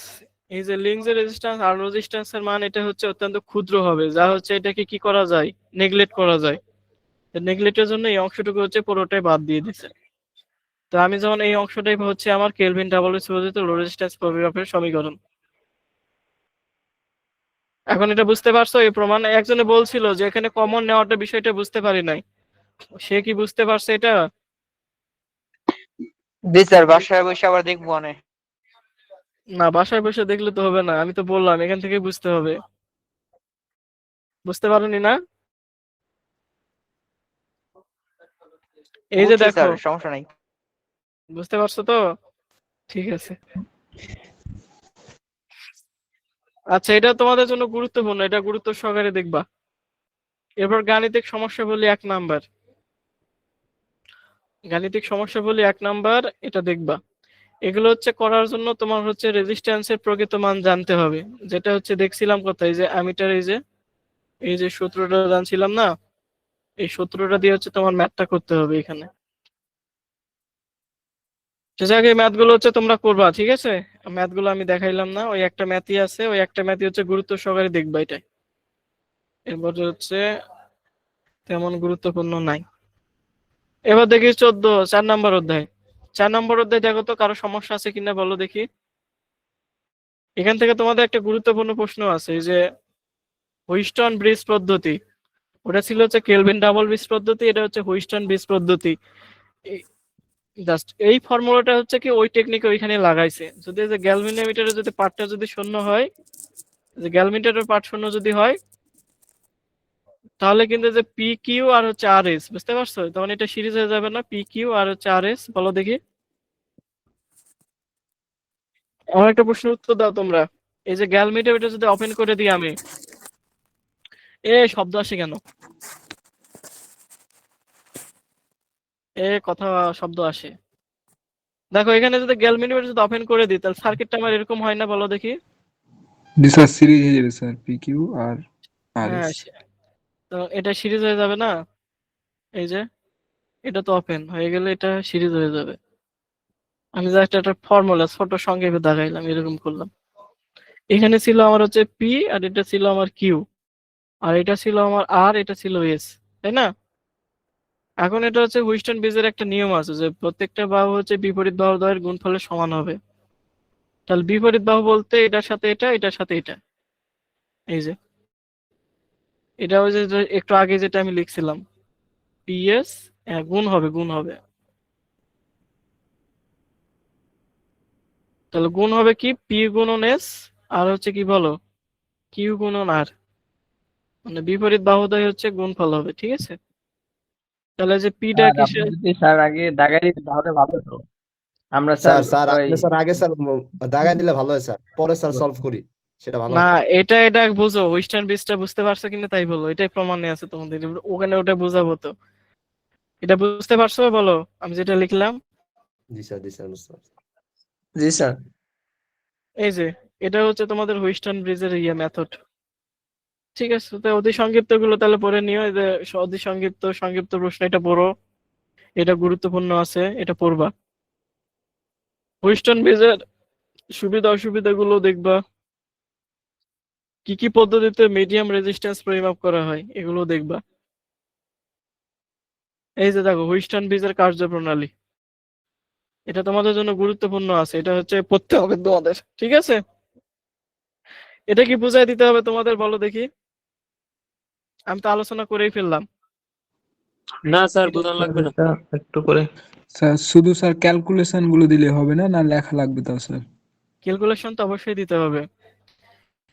এই যে লিঙ্ক রেজিস্ট্যান্স আর রেজিস্ট্যান্স এর মান এটা হচ্ছে অত্যন্ত ক্ষুদ্র হবে, যা হচ্ছে এটাকে কি করা যায়, নেগলেক্ট করা যায়। নেগলেক্টের জন্য এই অংশটুকু হচ্ছে পুরোটাই বাদ দিয়ে দিছে। তো আমি যখন এই অংশটাই হচ্ছে আমার কেলভিন ডাবলএস পদ্ধতিতে লো রেজিস্ট্যান্স পরিমাপের সমীকরণ। এখন এটা বুঝতে পারছো? এই প্রমাণ একজনে বলছিল যে এখানে কমন নেওয়াটা বিষয়টা বুঝতে পারি নাই, সে কি বুঝতে পারছে এটা? জি স্যার, বাসায় বসে আবার দেখবো অনেক। না, বাসায় বসে দেখলে তো হবে না, আমি তো বললাম এখান থেকে বুঝতে হবে। বুঝতে পারোনি না? এই যে বুঝছি দেখো, স্যার, সমস্যা নাই। বুঝতে পারছো তো? ঠিক আছে। আচ্ছা, এটা তোমাদের জন্য গুরুত্বপূর্ণ, এটা গুরুত্ব সহকারে দেখবা। এরপর গাণিতিক সমস্যা বলি 1 নাম্বার, গাণিতিক সমস্যা বলি 1 নাম্বার, এটা দেখবা। এগুলো হচ্ছে করার জন্য তোমার হচ্ছে রেজিস্ট্যান্সের প্রকৃত মান জানতে হবে, যেটা হচ্ছে দেখছিলাম কোথায়, যে অ্যামিটার, এই যে সূত্রটা জানছিলাম না, এই সূত্রটা দিয়ে হচ্ছে তোমার ম্যাথটা করতে হবে এখানে। সে জায়গায় ম্যাথ গুলো হচ্ছে তোমরা করবা, ঠিক আছে? ম্যাথ গুলো আমি দেখাইলাম না, ওই একটা ম্যাথই আছে, ওই একটা ম্যাথই হচ্ছে গুরুত্ব সহকারে দেখবা এটাই। এরপর হচ্ছে তেমন গুরুত্বপূর্ণ নাই। এবার দেখি 4 নম্বর অধ্যায়। 4 নম্বর অধ্যায় দেখো তো কারো সমস্যা আছে কিনা বলো দেখি। এখান থেকে তোমাদের একটা গুরুত্বপূর্ণ প্রশ্ন আছে, এই যে হুইস্টন ব্রিজ পদ্ধতি, ওটা ছিল হচ্ছে কেলভিন ডাবল ব্রিজ পদ্ধতি, এটা হচ্ছে হুইস্টন ব্রিজ পদ্ধতি। জাস্ট এই ফর্মুলাটা হচ্ছে কি ওই টেকনিকে ওইখানে লাগাইছে। যদি এই যে গ্যালভানোমিটারের যদি পার্টটা যদি শূন্য হয়, যে গ্যালভানোমিটারের পার্ট শূন্য যদি হয়, তাহলে কিন্তু যে পি কিউ আর হচ্ছে আর এস, বুঝতে পারছো? তখন এটা সিরিজ হয়ে যাবে না, পি কিউ আর হচ্ছে আর এস। বলো দেখি, আমার একটা প্রশ্নের উত্তর দাও তোমরা। এই যে গ্যালভানোমিটার এটা যদি ওপেন করে দিই আমি, শব্দ আসে কেন? কথা শব্দ আসে। দেখো এখানে যদি গ্যালভানোমিটার যদি ওপেন করে দিই, তাহলে সার্কিটটা আমার এরকম হয় না? বলো দেখি। জি স্যার, সিরিজ হয়ে যাবে স্যার, পি কিউ আর আর হ্যাঁ, এস। তো এটা সিরিজ হয়ে যাবে না? এই যে এটা তো ওপেন হয়ে গেলে এটা সিরিজ হয়ে যাবে। আমি জাস্ট একটা ফর্মুলা ছোট সংক্ষেপে দেখাইলাম, এরকম করলাম। এখানে ছিল আমার হচ্ছে পি, আর এটা ছিল আমার কিউ, আর এটা ছিল আমার আর, এটা ছিল এস, তাই না? এখন এটা হচ্ছে হুইস্টন ব্রিজের একটা নিয়ম আছে যে প্রত্যেকটা বাহু হচ্ছে বিপরীত বাহু দ্বয়ের গুণফলের সমান হবে। তাহলে বিপরীত বাহু বলতে এটার সাথে এটা, এটার সাথে এটা। এই যে এটা ওই যে একটু আগে যেটা আমি লিখছিলাম, পিএস গুণ হবে, গুণ হবে। তাহলে গুণ হবে কি, পি গুণন এস, আর হচ্ছে কি বলো, কিউ গুণন আর, মানে বিপরীত বাহুদ্বয় হচ্ছে গুণফল হবে, ঠিক আছে? তাহলে যে পিটা স্যার আপনি কিসের? যদি স্যার আগে দাগাই দিতেন তাহলে ভালো হতো। আমরা স্যার স্যার স্যার ওই আপনি স্যার আগে স্যার দাগাই দিলে ভালো হয় স্যার, পরে স্যার সলভ করি, সেটা ভালো না, হতো। এটা বুঝো, ওয়েস্টার্ন ব্রিজটা বুঝতে পারছো কিনা তাই বলো, এটাই প্রমাণে আছে তোমাদের, ওখানে ওটা বোঝাবো তো। এটা বুঝতে পারছো বলো, আমি যেটা লিখলাম? জি স্যার, জি স্যার, বুঝতে পারছি। জি স্যার। এই যে এটা হচ্ছে তোমাদের ওয়েস্টার্ন ব্রিজের মেথড, ঠিক আছে? তো অতি সংক্ষিপ্ত গুলো তাহলে পড়ে নিও। এই যে অতি সংক্ষিপ্ত সংক্ষিপ্ত প্রশ্ন, এটা পড়ো, এটা গুরুত্বপূর্ণ আছে, এটা পড়বা। ওয়েস্টার্ন ব্রিজের সুবিধা অসুবিধা গুলো দেখবা, কি কি পদ্ধতিতে মিডিয়াম রেজিস্ট্যান্স পরিমাপ করা হয় এগুলো দেখবা। এই যে দেখো হুইস্টন ব্রিজের কার্যপ্রণালী, এটা তোমাদের জন্য গুরুত্বপূর্ণ আছে, এটা হচ্ছে পড়তে হবে তোমাদের, ঠিক আছে? এটা কি বুঝাই দিতে হবে তোমাদের, বলো দেখি? আমি তো আলোচনা করেই ফেললাম। না স্যার, বোঝানো লাগবে না। একটু করে স্যার শুধু স্যার ক্যালকুলেশন গুলো দিলে হবে না, না লেখা লাগবে তাও স্যার? ক্যালকুলেশন তো অবশ্যই দিতে হবে।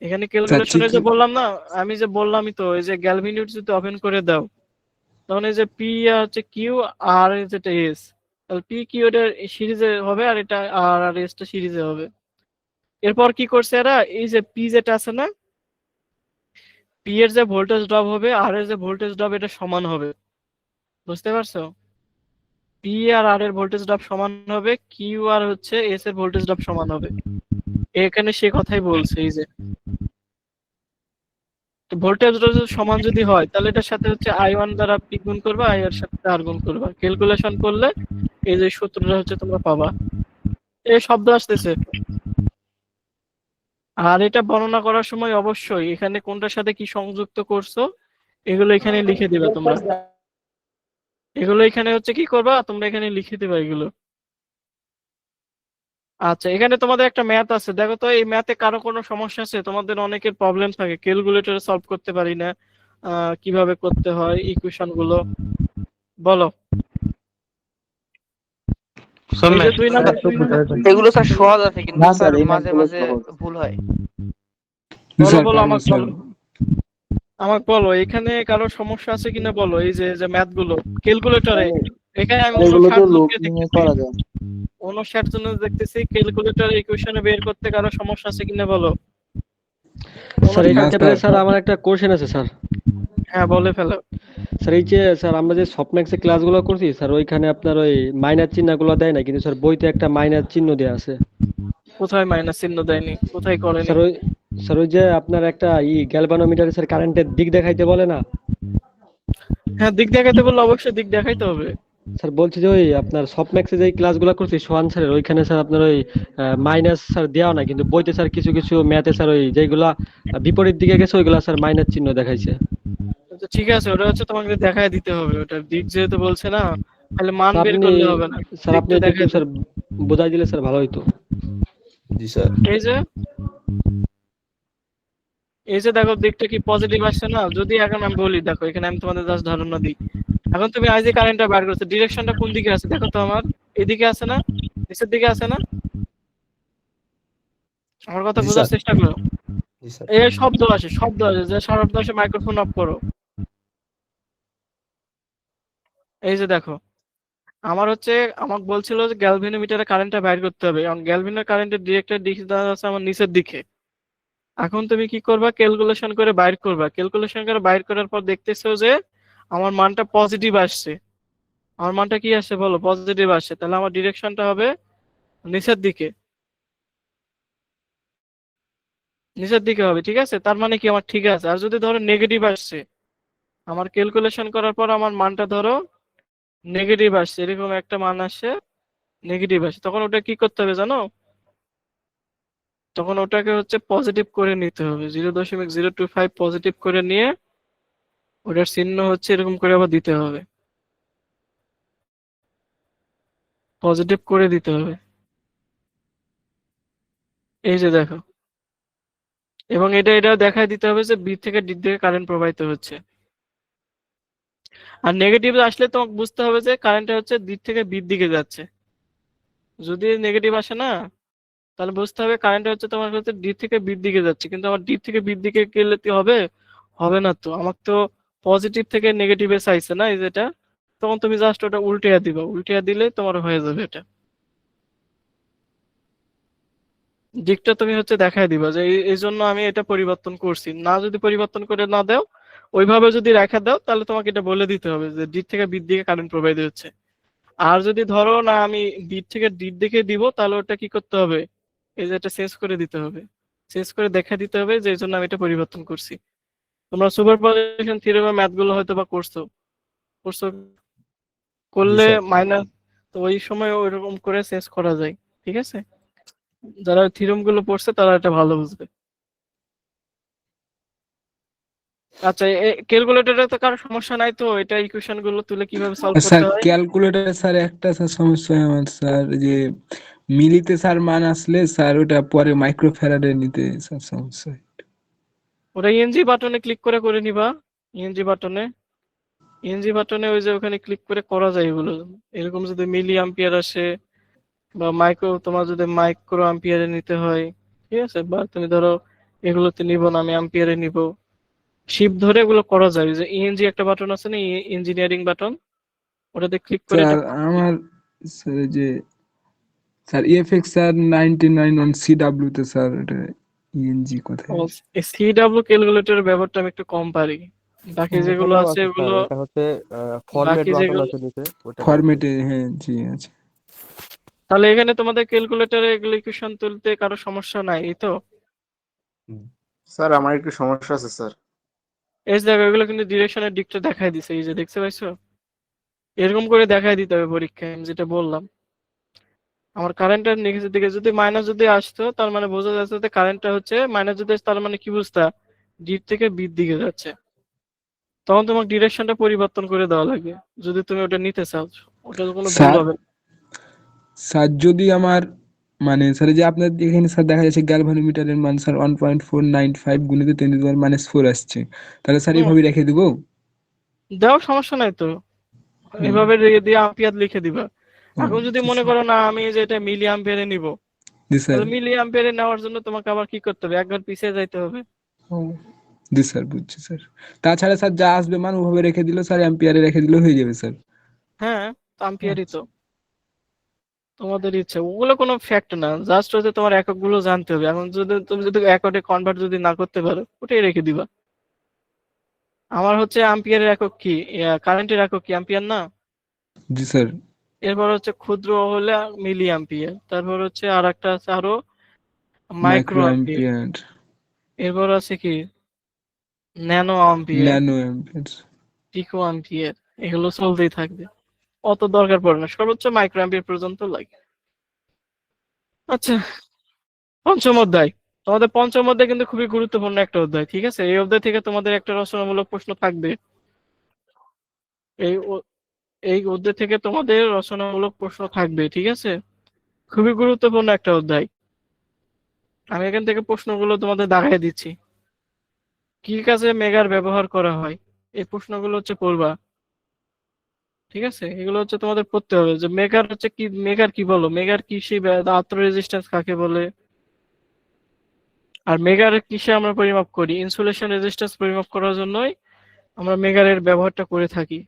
এখানে স্যার ক্যালকুলেশনে যে চিত্র বললাম না, আমি যে বললামই তো, এই যে গ্যালভিনিউট যদি ওপেন করে দাও, তখন এই যে পি হচ্ছে কিউ আর যেটা এস, তাহলে পি কিউ এটা সিরিজে হবে, আর এটা আর আর এসটা সিরিজে হবে। এরপর কি করছে এরা, এই যে পি যেটা আছে না, পি এর যে ভোল্টেজ ড্রপ হবে আর এর যে ভোল্টেজ ড্রপ, এটা সমান হবে, বুঝতে পারছো? পি আর আর এর ভোল্টেজ ড্রপ সমান হবে, কিউ আর হচ্ছে এস এর ভোল্টেজ ড্রপ সমান হবে। এখানে সে কথাই বলছে, এই যে ভোল্টেজ ড্রপ সমান যদি হয়, তাহলে এটার সাথে হচ্ছে I1 দ্বারা পি গুণ করবা, আই এর সাথে আর গুণ করবা, ক্যালকুলেশন করলে এই যে সূত্রটা হচ্ছে তোমরা পাবা। এই শব্দ আসতেছে। আর এটা বর্ণনা করার সময় অবশ্যই এখানে কোনটার সাথে কি সংযুক্ত করছো এগুলো এখানে লিখে দিবে তোমরা। এগুলো এখানে হচ্ছে কি করবা, তোমরা এখানে লিখে দিবা এগুলো। আচ্ছা, এখানে তোমাদের একটা ম্যাথ আছে, দেখো তো এই ম্যাথে কারো কোনো সমস্যা আছে? তোমাদের অনেকের প্রবলেম থাকে, ক্যালকুলেটরে সলভ করতে পারি না, কিভাবে করতে হয় ইকুয়েশন গুলো, বলো। এই যে 2 নাম্বার, এগুলো স্যার সহজ আছে, কিন্তু না স্যার স্যার এই মাঝে ম্যাথগুলো মাঝে সহজ। ভুল হয়। বলো স্যার বলো, পারবো আমাকে স্যার। বলো, আমাকে বলো এখানে কারো সমস্যা আছে কিনা বলো। এই যে ম্যাথ গুলো ক্যালকুলেটরে, এখানে আমি এগুলো তো 59 লোক জনকে নিয়ে দেখতেছি, করা যায়। 59 জন দেখতেছি ক্যালকুলেটরে ইকুয়েশনে বের করতে, কারো সমস্যা আছে কিনা বলো। স্যার এই না ক্ষেত্রে স্যার। স্যার আমার একটা কোশ্চেন আছে স্যার। হ্যাঁ, বলে ফেলো। স্যার এই যে স্যার আমরা যে সফটম্যাক্সে ক্লাসগুলো করছি স্যার, ওইখানে আপনার ওই মাইনাস চিহ্নগুলো দেয় না, কিন্তু স্যার বইতে একটা মাইনাস চিহ্ন দেওয়া আছে। কোথায় মাইনাস চিহ্ন দেয়নি, কোথায় করেনি? স্যার ওই যে আপনার একটা গ্যালভানোমিটারে স্যার কারেন্টের দিক দেখাইতে বলে না? হ্যাঁ, দিক দেখাইতে বললে অবশ্যই দিক দেখাইতে হবে। স্যার বলছি যে ওই আপনার সফটম্যাক্সে যে ক্লাসগুলো করছি সোহান স্যারের, ওইখানে স্যার আপনার ওই মাইনাস স্যার দেওয়া না, কিন্তু বইতে স্যার কিছু কিছু ম্যাথে স্যার ওই যেগুলা বিপরীত দিকে গেছে ওইগুলা স্যার মাইনাস চিহ্ন দেখাইছে। তো ঠিক আছে, ওটা হচ্ছে তোমাকে দেখায় দিতে হবে, ওটার দিক যেহেতু বলছে না, তাহলে মান স্যার বের আপনি করলে হবে না, স্যার আপনি দিকটা এটা একটু দেখায় স্যার বোঝাই দিলে স্যার ভালো হইতো। জি স্যার। এই যে দেখো দিকটা কি পজিটিভ আসছে না? যদি এখন আমি বলি, দেখো এখানে আমি তোমাদের জাস্ট ধারণা দিই, এখন তুমি আইজি কারেন্টটা বার করছো, ডিরেকশনটা কোন দিকে আছে দেখো তো আমার। এদিকে আছে না, নিচের দিকে আছে না? আমার কথা জি বোঝার স্যার চেষ্টা করো। জি স্যার এই শব্দ আসে যে শব্দ আসে, মাইক্রোফোন অফ করো। এই যে দেখো, আমার হচ্ছে আমাকে বলছিল যে গ্যালভেনোমিটারে কারেন্টটা বাইর করতে হবে, এবং গ্যালভেনের কারেন্টের ডিরেক্টর দিক আছে আমার নিচের দিকে। এখন তুমি কি করবা, ক্যালকুলেশন করে বাইর করবা। ক্যালকুলেশন করে বাইর করার পর দেখতেছো যে আমার মানটা পজিটিভ আসছে। আমার মানটা কি আসছে বলো, পজিটিভ আসছে। তাহলে আমার ডিরেকশনটা হবে নিচের দিকে, নিচের দিকে হবে, ঠিক আছে? তার মানে কি আমার ঠিক আছে। আর যদি ধরো নেগেটিভ আসছে, আমার ক্যালকুলেশন করার পর আমার মানটা ধরো নেগেটিভ আসছে, এরকম একটা মান আসছে, নেগেটিভ আসছে, তখন ওটা কি করতে হবে জানো? তখন ওটাকে হচ্ছে পজিটিভ করে নিতে হবে, 0.025 পজিটিভ করে নিয়ে ওটার চিহ্ন হচ্ছে এরকম করে আবার দিতে হবে, পজিটিভ করে দিতে হবে। এই যে দেখো, এবং এটা দেখায় দিতে হবে যে বি থেকে ডি দিকে কারেন্ট প্রবাহিত হচ্ছে। আর নেগেটিভ আসলে তোমাকে বুঝতে হবে যে কারেন্টটা হচ্ছে ডি থেকে বির দিকে যাচ্ছে। যদি নেগেটিভ আসে না, তাহলে বুঝতে হবে কারেন্টটা হচ্ছে তোমার হচ্ছে ডি থেকে বির দিকে যাচ্ছে। কিন্তু আমার ডি থেকে বির দিকে গেলে কি হবে? হবে না তো, আমার তো পজিটিভ থেকে নেগেটিভে চাইছে না, এই যেটা। তখন তুমি জাস্ট ওটা উল্টিয়ে দিবা, উল্টিয়ে দিলে তোমার হয়ে যাবে এটা। দিকটা তুমি হচ্ছে দেখায় দিবা যে এই জন্য আমি এটা পরিবর্তন করছি। না যদি পরিবর্তন করে না দাও, ওইভাবে যদি রেখে দাও, তাহলে তোমাকে এটা বলে দিতে হবে যে ডি থেকে বির দিকে কারেন্ট প্রবাহিত হচ্ছে। আর যদি ধরো না আমি বি থেকে ডির দিকে দিব, তাহলে ওটা কি করতে হবে, এই যে এটা চেঞ্জ করে দিতে হবে, চেঞ্জ করে দেখা দিতে হবে যে এই জন্য আমি এটা পরিবর্তন করছি। তোমরা সুপারপজিশন থিওরেমের ম্যাথ গুলো হয়তো বা করছো করছো জি করলে স্যার মাইনাস, তো ওই সময় ওইরকম করে চেঞ্জ করা যায়, ঠিক আছে? যারা থিওরেম গুলো পড়ছে তারা এটা ভালো বুঝবে। আচ্ছা, ক্যালকুলেটরে তো কারো সমস্যা নাই তো? এটা ইকুয়েশন গুলো তুলে কিভাবে সলভ স্যার করতে হয়? ক্যালকুলেটরে স্যার একটা স্যার সমস্যা হয় আমার স্যার, যে মিলিতে স্যার মান আসলে স্যার ওটা পরে মাইক্রোফ্যারাডে নিতে স্যার সমস্যা হয়। ওটা ইএনজি বাটনে ক্লিক করে নিবা। ইএনজি বাটনে, ইএনজি বাটনে ওই যে ওখানে ক্লিক করে করা যায় এগুলো। এরকম যদি মিলি অ্যাম্পিয়ার আসে, বা তোমার যদি মাইক্রো অ্যাম্পিয়ারে নিতে হয়, ঠিক আছে? বা তুমি ধরো এগুলোতে নিব না, আমি অ্যাম্পিয়ারে নিব, শিফট ধরে এগুলো করা যায়। ওই যে ইএনজি একটা বাটন আছে না, ইঞ্জিনিয়ারিং বাটন, ওটাতে ক্লিক করে স্যার এটা আমার স্যার এই যে স্যার ইএফএক্স স্যার 99 অন সিডব্লিউ তে স্যার এটা ইএনজি কোথায়? সিডব্লিউ ক্যালকুলেটরের ব্যবহারটা আমি একটু কম পারি। বাকি যেগুলো এখানেও আছে আছে স্যার, ওগুলো, এটা হচ্ছে ফরম্যাট বাকি বাটন যেগুলো, আছে নিচে, ওটা কাজ করে। ফরম্যাটে, হ্যাঁ জি আছে। তাহলে এখানে তোমাদের ক্যালকুলেটরে এগুলো ইকুয়েশন তুলতে কারো সমস্যা নাই, এই তো? স্যার আমার একটু সমস্যা আছে স্যার। এই যে দেখো, এগুলো কিন্তু ডিরেকশনের দিকটা দেখাই দিছে, এই যে দেখতে পাইছো? এরকম করে দেখাই দিতে হবে পরীক্ষায়, আমি যেটা বললাম। আমার কারেন্টের নিচের দিকে যদি মাইনাস যদি আসতো, তার মানে বোঝা যাচ্ছে যে কারেন্টটা হচ্ছে মাইনাস যদি আসে, তার মানে কি বুঝতা, ডি থেকে বির দিকে যাচ্ছে। তখন তোমাকে ডিরেকশনটা পরিবর্তন করে দেওয়া লাগবে যদি তুমি ওটা নিতে চাও, ওটা তো কোনো ভুল স্যার হবে না। স্যার যদি আমার মানে স্যার এই যে আপনার এখানে স্যার দেখা যাচ্ছে গ্যালভানোমিটারের মান স্যার 1.495 গুণিত 10⁻⁴ আসছে, তাহলে স্যার হুম, এভাবে রেখে দেবো? দাও, সমস্যা নাই তো। হুম, এভাবে দিয়ে আম্পিয়ার লিখে দিবা। এখন যদি জি মনে স্যার করো না আমি যে এটা মিলি আম্পিয়ারে নিব, জি স্যার তাহলে মিলি আম্পিয়ারে নেওয়ার জন্য তোমাকে আবার কি করতে হবে, একবার পিছিয়ে যাইতে হবে। ও, জি স্যার বুঝছি স্যার। তাছাড়া স্যার যা আসবে মান ওভাবে রেখে দিল স্যার, অ্যাম্পিয়ারে রেখে দিলেও হয়ে যাবে স্যার। হ্যাঁ, আম্পিয়ারই আচ্ছা তো। তোমাদের ইচ্ছে, ওগুলো কোনো ফ্যাক্ট না, জাস্ট হচ্ছে তোমার একক গুলো জানতে হবে। এখন যদি তুমি যদি এককে কনভার্ট যদি না করতে পারো, ওটাই রেখে দিবা। আমার হচ্ছে আম্পিয়ারের একক কি, কারেন্টের একক কি, অ্যাম্পিয়ার না? জি স্যার এরপর হচ্ছে ক্ষুদ্র হলে মিলি অ্যাম্পিয়ার, তারপর হচ্ছে আর একটা আছে আরো মাইক্রো মাইক্রো অ্যাম্পিয়ার, অ্যাম্পিয়ার, এরপর আছে কি ন্যানো অ্যাম্পিয়ার, ন্যানো অ্যাম্পিয়ার। পিকো অ্যাম্পিয়ার। এগুলো চলতেই থাকবে, অত দরকার পড়ে না, সর্বোচ্চ মাইক্রো অ্যাম্পিয়ার পর্যন্ত লাগে। আচ্ছা, পঞ্চম অধ্যায়। তোমাদের পঞ্চম অধ্যায় কিন্তু খুবই গুরুত্বপূর্ণ একটা অধ্যায়, ঠিক আছে? এই অধ্যায় থেকে তোমাদের একটা রচনামূলক প্রশ্ন থাকবে। এই এই অধ্যায় থেকে তোমাদের রচনামূলক প্রশ্ন থাকবে, ঠিক আছে? খুবই গুরুত্বপূর্ণ একটা অধ্যায়। আমি এখান থেকে প্রশ্নগুলো তোমাদের দেখাই দিচ্ছি। কি কাজে মেগার ব্যবহার করা হয়, এই প্রশ্নগুলো হচ্ছে পড়বা, ঠিক আছে, এগুলো হচ্ছে তোমাদের পড়তে হবে যে মেগার হচ্ছে কি, মেগার কি বলো, মেগার কিসে আত্ম রেজিস্ট্যান্স কাকে বলে, আর মেগার কিসে আমরা পরিমাপ করি, ইনসুলেশন রেজিস্ট্যান্স পরিমাপ করার জন্যই আমরা মেগারের ব্যবহারটা করে থাকি।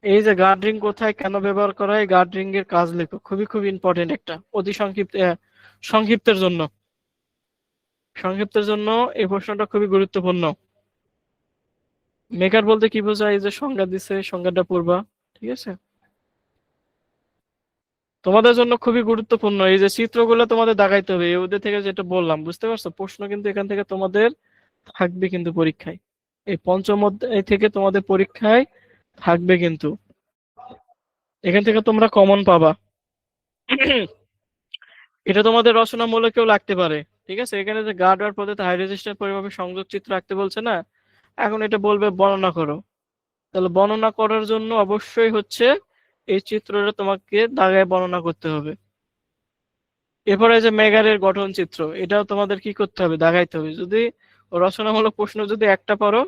এই যে গার্ড রিং কোথায় কেন ব্যবহার করা হয়, গার্ড রিং এর কাজ লেখো, খুবই খুব ইম্পর্টেন্ট একটা, অতি সংক্ষিপ্তের জন্য, সংক্ষিপ্তের জন্য এই প্রশ্নটা খুবই গুরুত্বপূর্ণ। মেগার বলতে কি বোঝায়, এই যে সংজ্ঞা দিছে, সংজ্ঞাটা পড়বা, ঠিক আছে। তোমাদের জন্য খুবই গুরুত্বপূর্ণ এই যে চিত্রগুলো তোমাদের দেখাইতে হবে, ওদের থেকে যেটা বললাম, বুঝতে পারছো? প্রশ্ন কিন্তু এখান থেকে তোমাদের থাকবে কিন্তু পরীক্ষায়, এই পঞ্চম অধ্যায় থেকে তোমাদের পরীক্ষায় থাকবে কিন্তু, এখান থেকে তোমরা কমন পাবা। এটা তোমাদের রচনামূলকেও লাগতে পারে, ঠিক আছে। এখানে যে গার্ডওয়ার পদ্ধতি হাই রেজিস্ট্যান্স পরিমাপের সংযোগ চিত্র আঁকতে বলছে না, এখন এটা বলবে বর্ণনা করো, তাহলে বর্ণনা করার জন্য অবশ্যই হচ্ছে এই চিত্রটা তোমাকে দাগায় বর্ণনা করতে হবে। এরপরে যে মেগারের গঠন চিত্র, এটাও তোমাদের কি করতে হবে, দাগাইতে হবে। যদি রচনামূলক প্রশ্ন যদি একটা পারো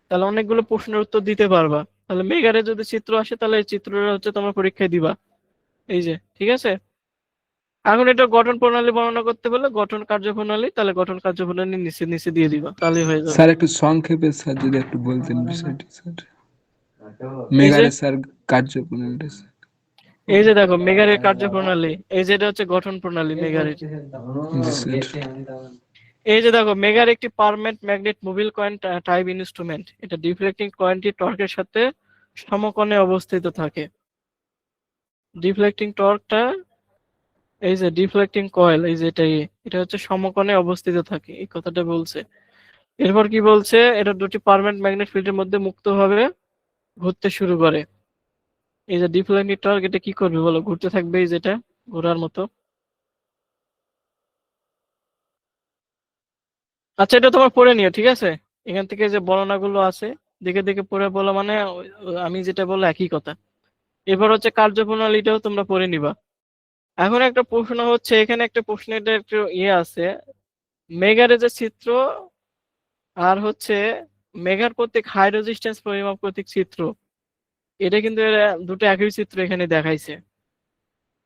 তাহলে অনেকগুলো প্রশ্নের উত্তর দিতে পারবা। তাহলে মেগারের যদি চিত্র আসে তাহলে এই চিত্রটা হচ্ছে তোমরা পরীক্ষায় দিবা, এই যে, ঠিক আছে। এখন এটা গঠন প্রণালী বর্ণনা করতে বলে গঠন কার্যপ্রণালী, তাহলে গঠন কার্যপ্রণালী নিচে নিচে দিয়ে দিবা, তাহলেই হয়ে যাবে। স্যার একটু সংক্ষেপে স্যার যদি একটু বলতেন বিষয়টি স্যার, এই যে মেগারে স্যার কার্যপ্রণালীটা স্যার। এই যে দেখো মেগারের কার্যপ্রণালী, এই যে এটা হচ্ছে গঠন প্রণালী মেগারের। জি স্যার। এই যে দেখো মেগার একটি permanent magnet Mobil coin type instrument, এটা ডিফ্লেক্টিং কয়েনটি টর্কের সাথে সমকোণে অবস্থিত থাকে। ডিফ্লেক্টিং টর্কটা, এই যে ডিফ্লেক্টিং কয়েল, এই যে এটা হচ্ছে সমকোণে অবস্থিত থাকে, এই কথাটা বলছে। এরপর কি বলছে, এটা দুটি পার্মানেন্ট ম্যাগনেট ফিল্ডের মধ্যে মুক্তভাবে ঘুরতে শুরু করে। এই যে ডিফ্লেক্টিং টর্ক, এটা কি করবে বলো, ঘুরতে থাকবে, এই যেটা ঘোরার মতো। আচ্ছা, এটা তোমার পড়ে নিও, ঠিক আছে। এখান থেকে যে বর্ণনাগুলো আছে দেখে দেখে পড়ে বলো, মানে আমি যেটা বললো একই কথা। এবার হচ্ছে কার্যপ্রণালীটাও তোমরা পড়ে নিবা। এখন একটা প্রশ্ন হচ্ছে, এখানে একটা প্রশ্নের একটু আছে, মেগারে যে চিত্র আর হচ্ছে মেগার কর্তৃক হাই রেজিস্ট্যান্স পরিমাপ কর্তৃক চিত্র, এটা কিন্তু এরা দুটো একই চিত্র এখানে দেখাইছে।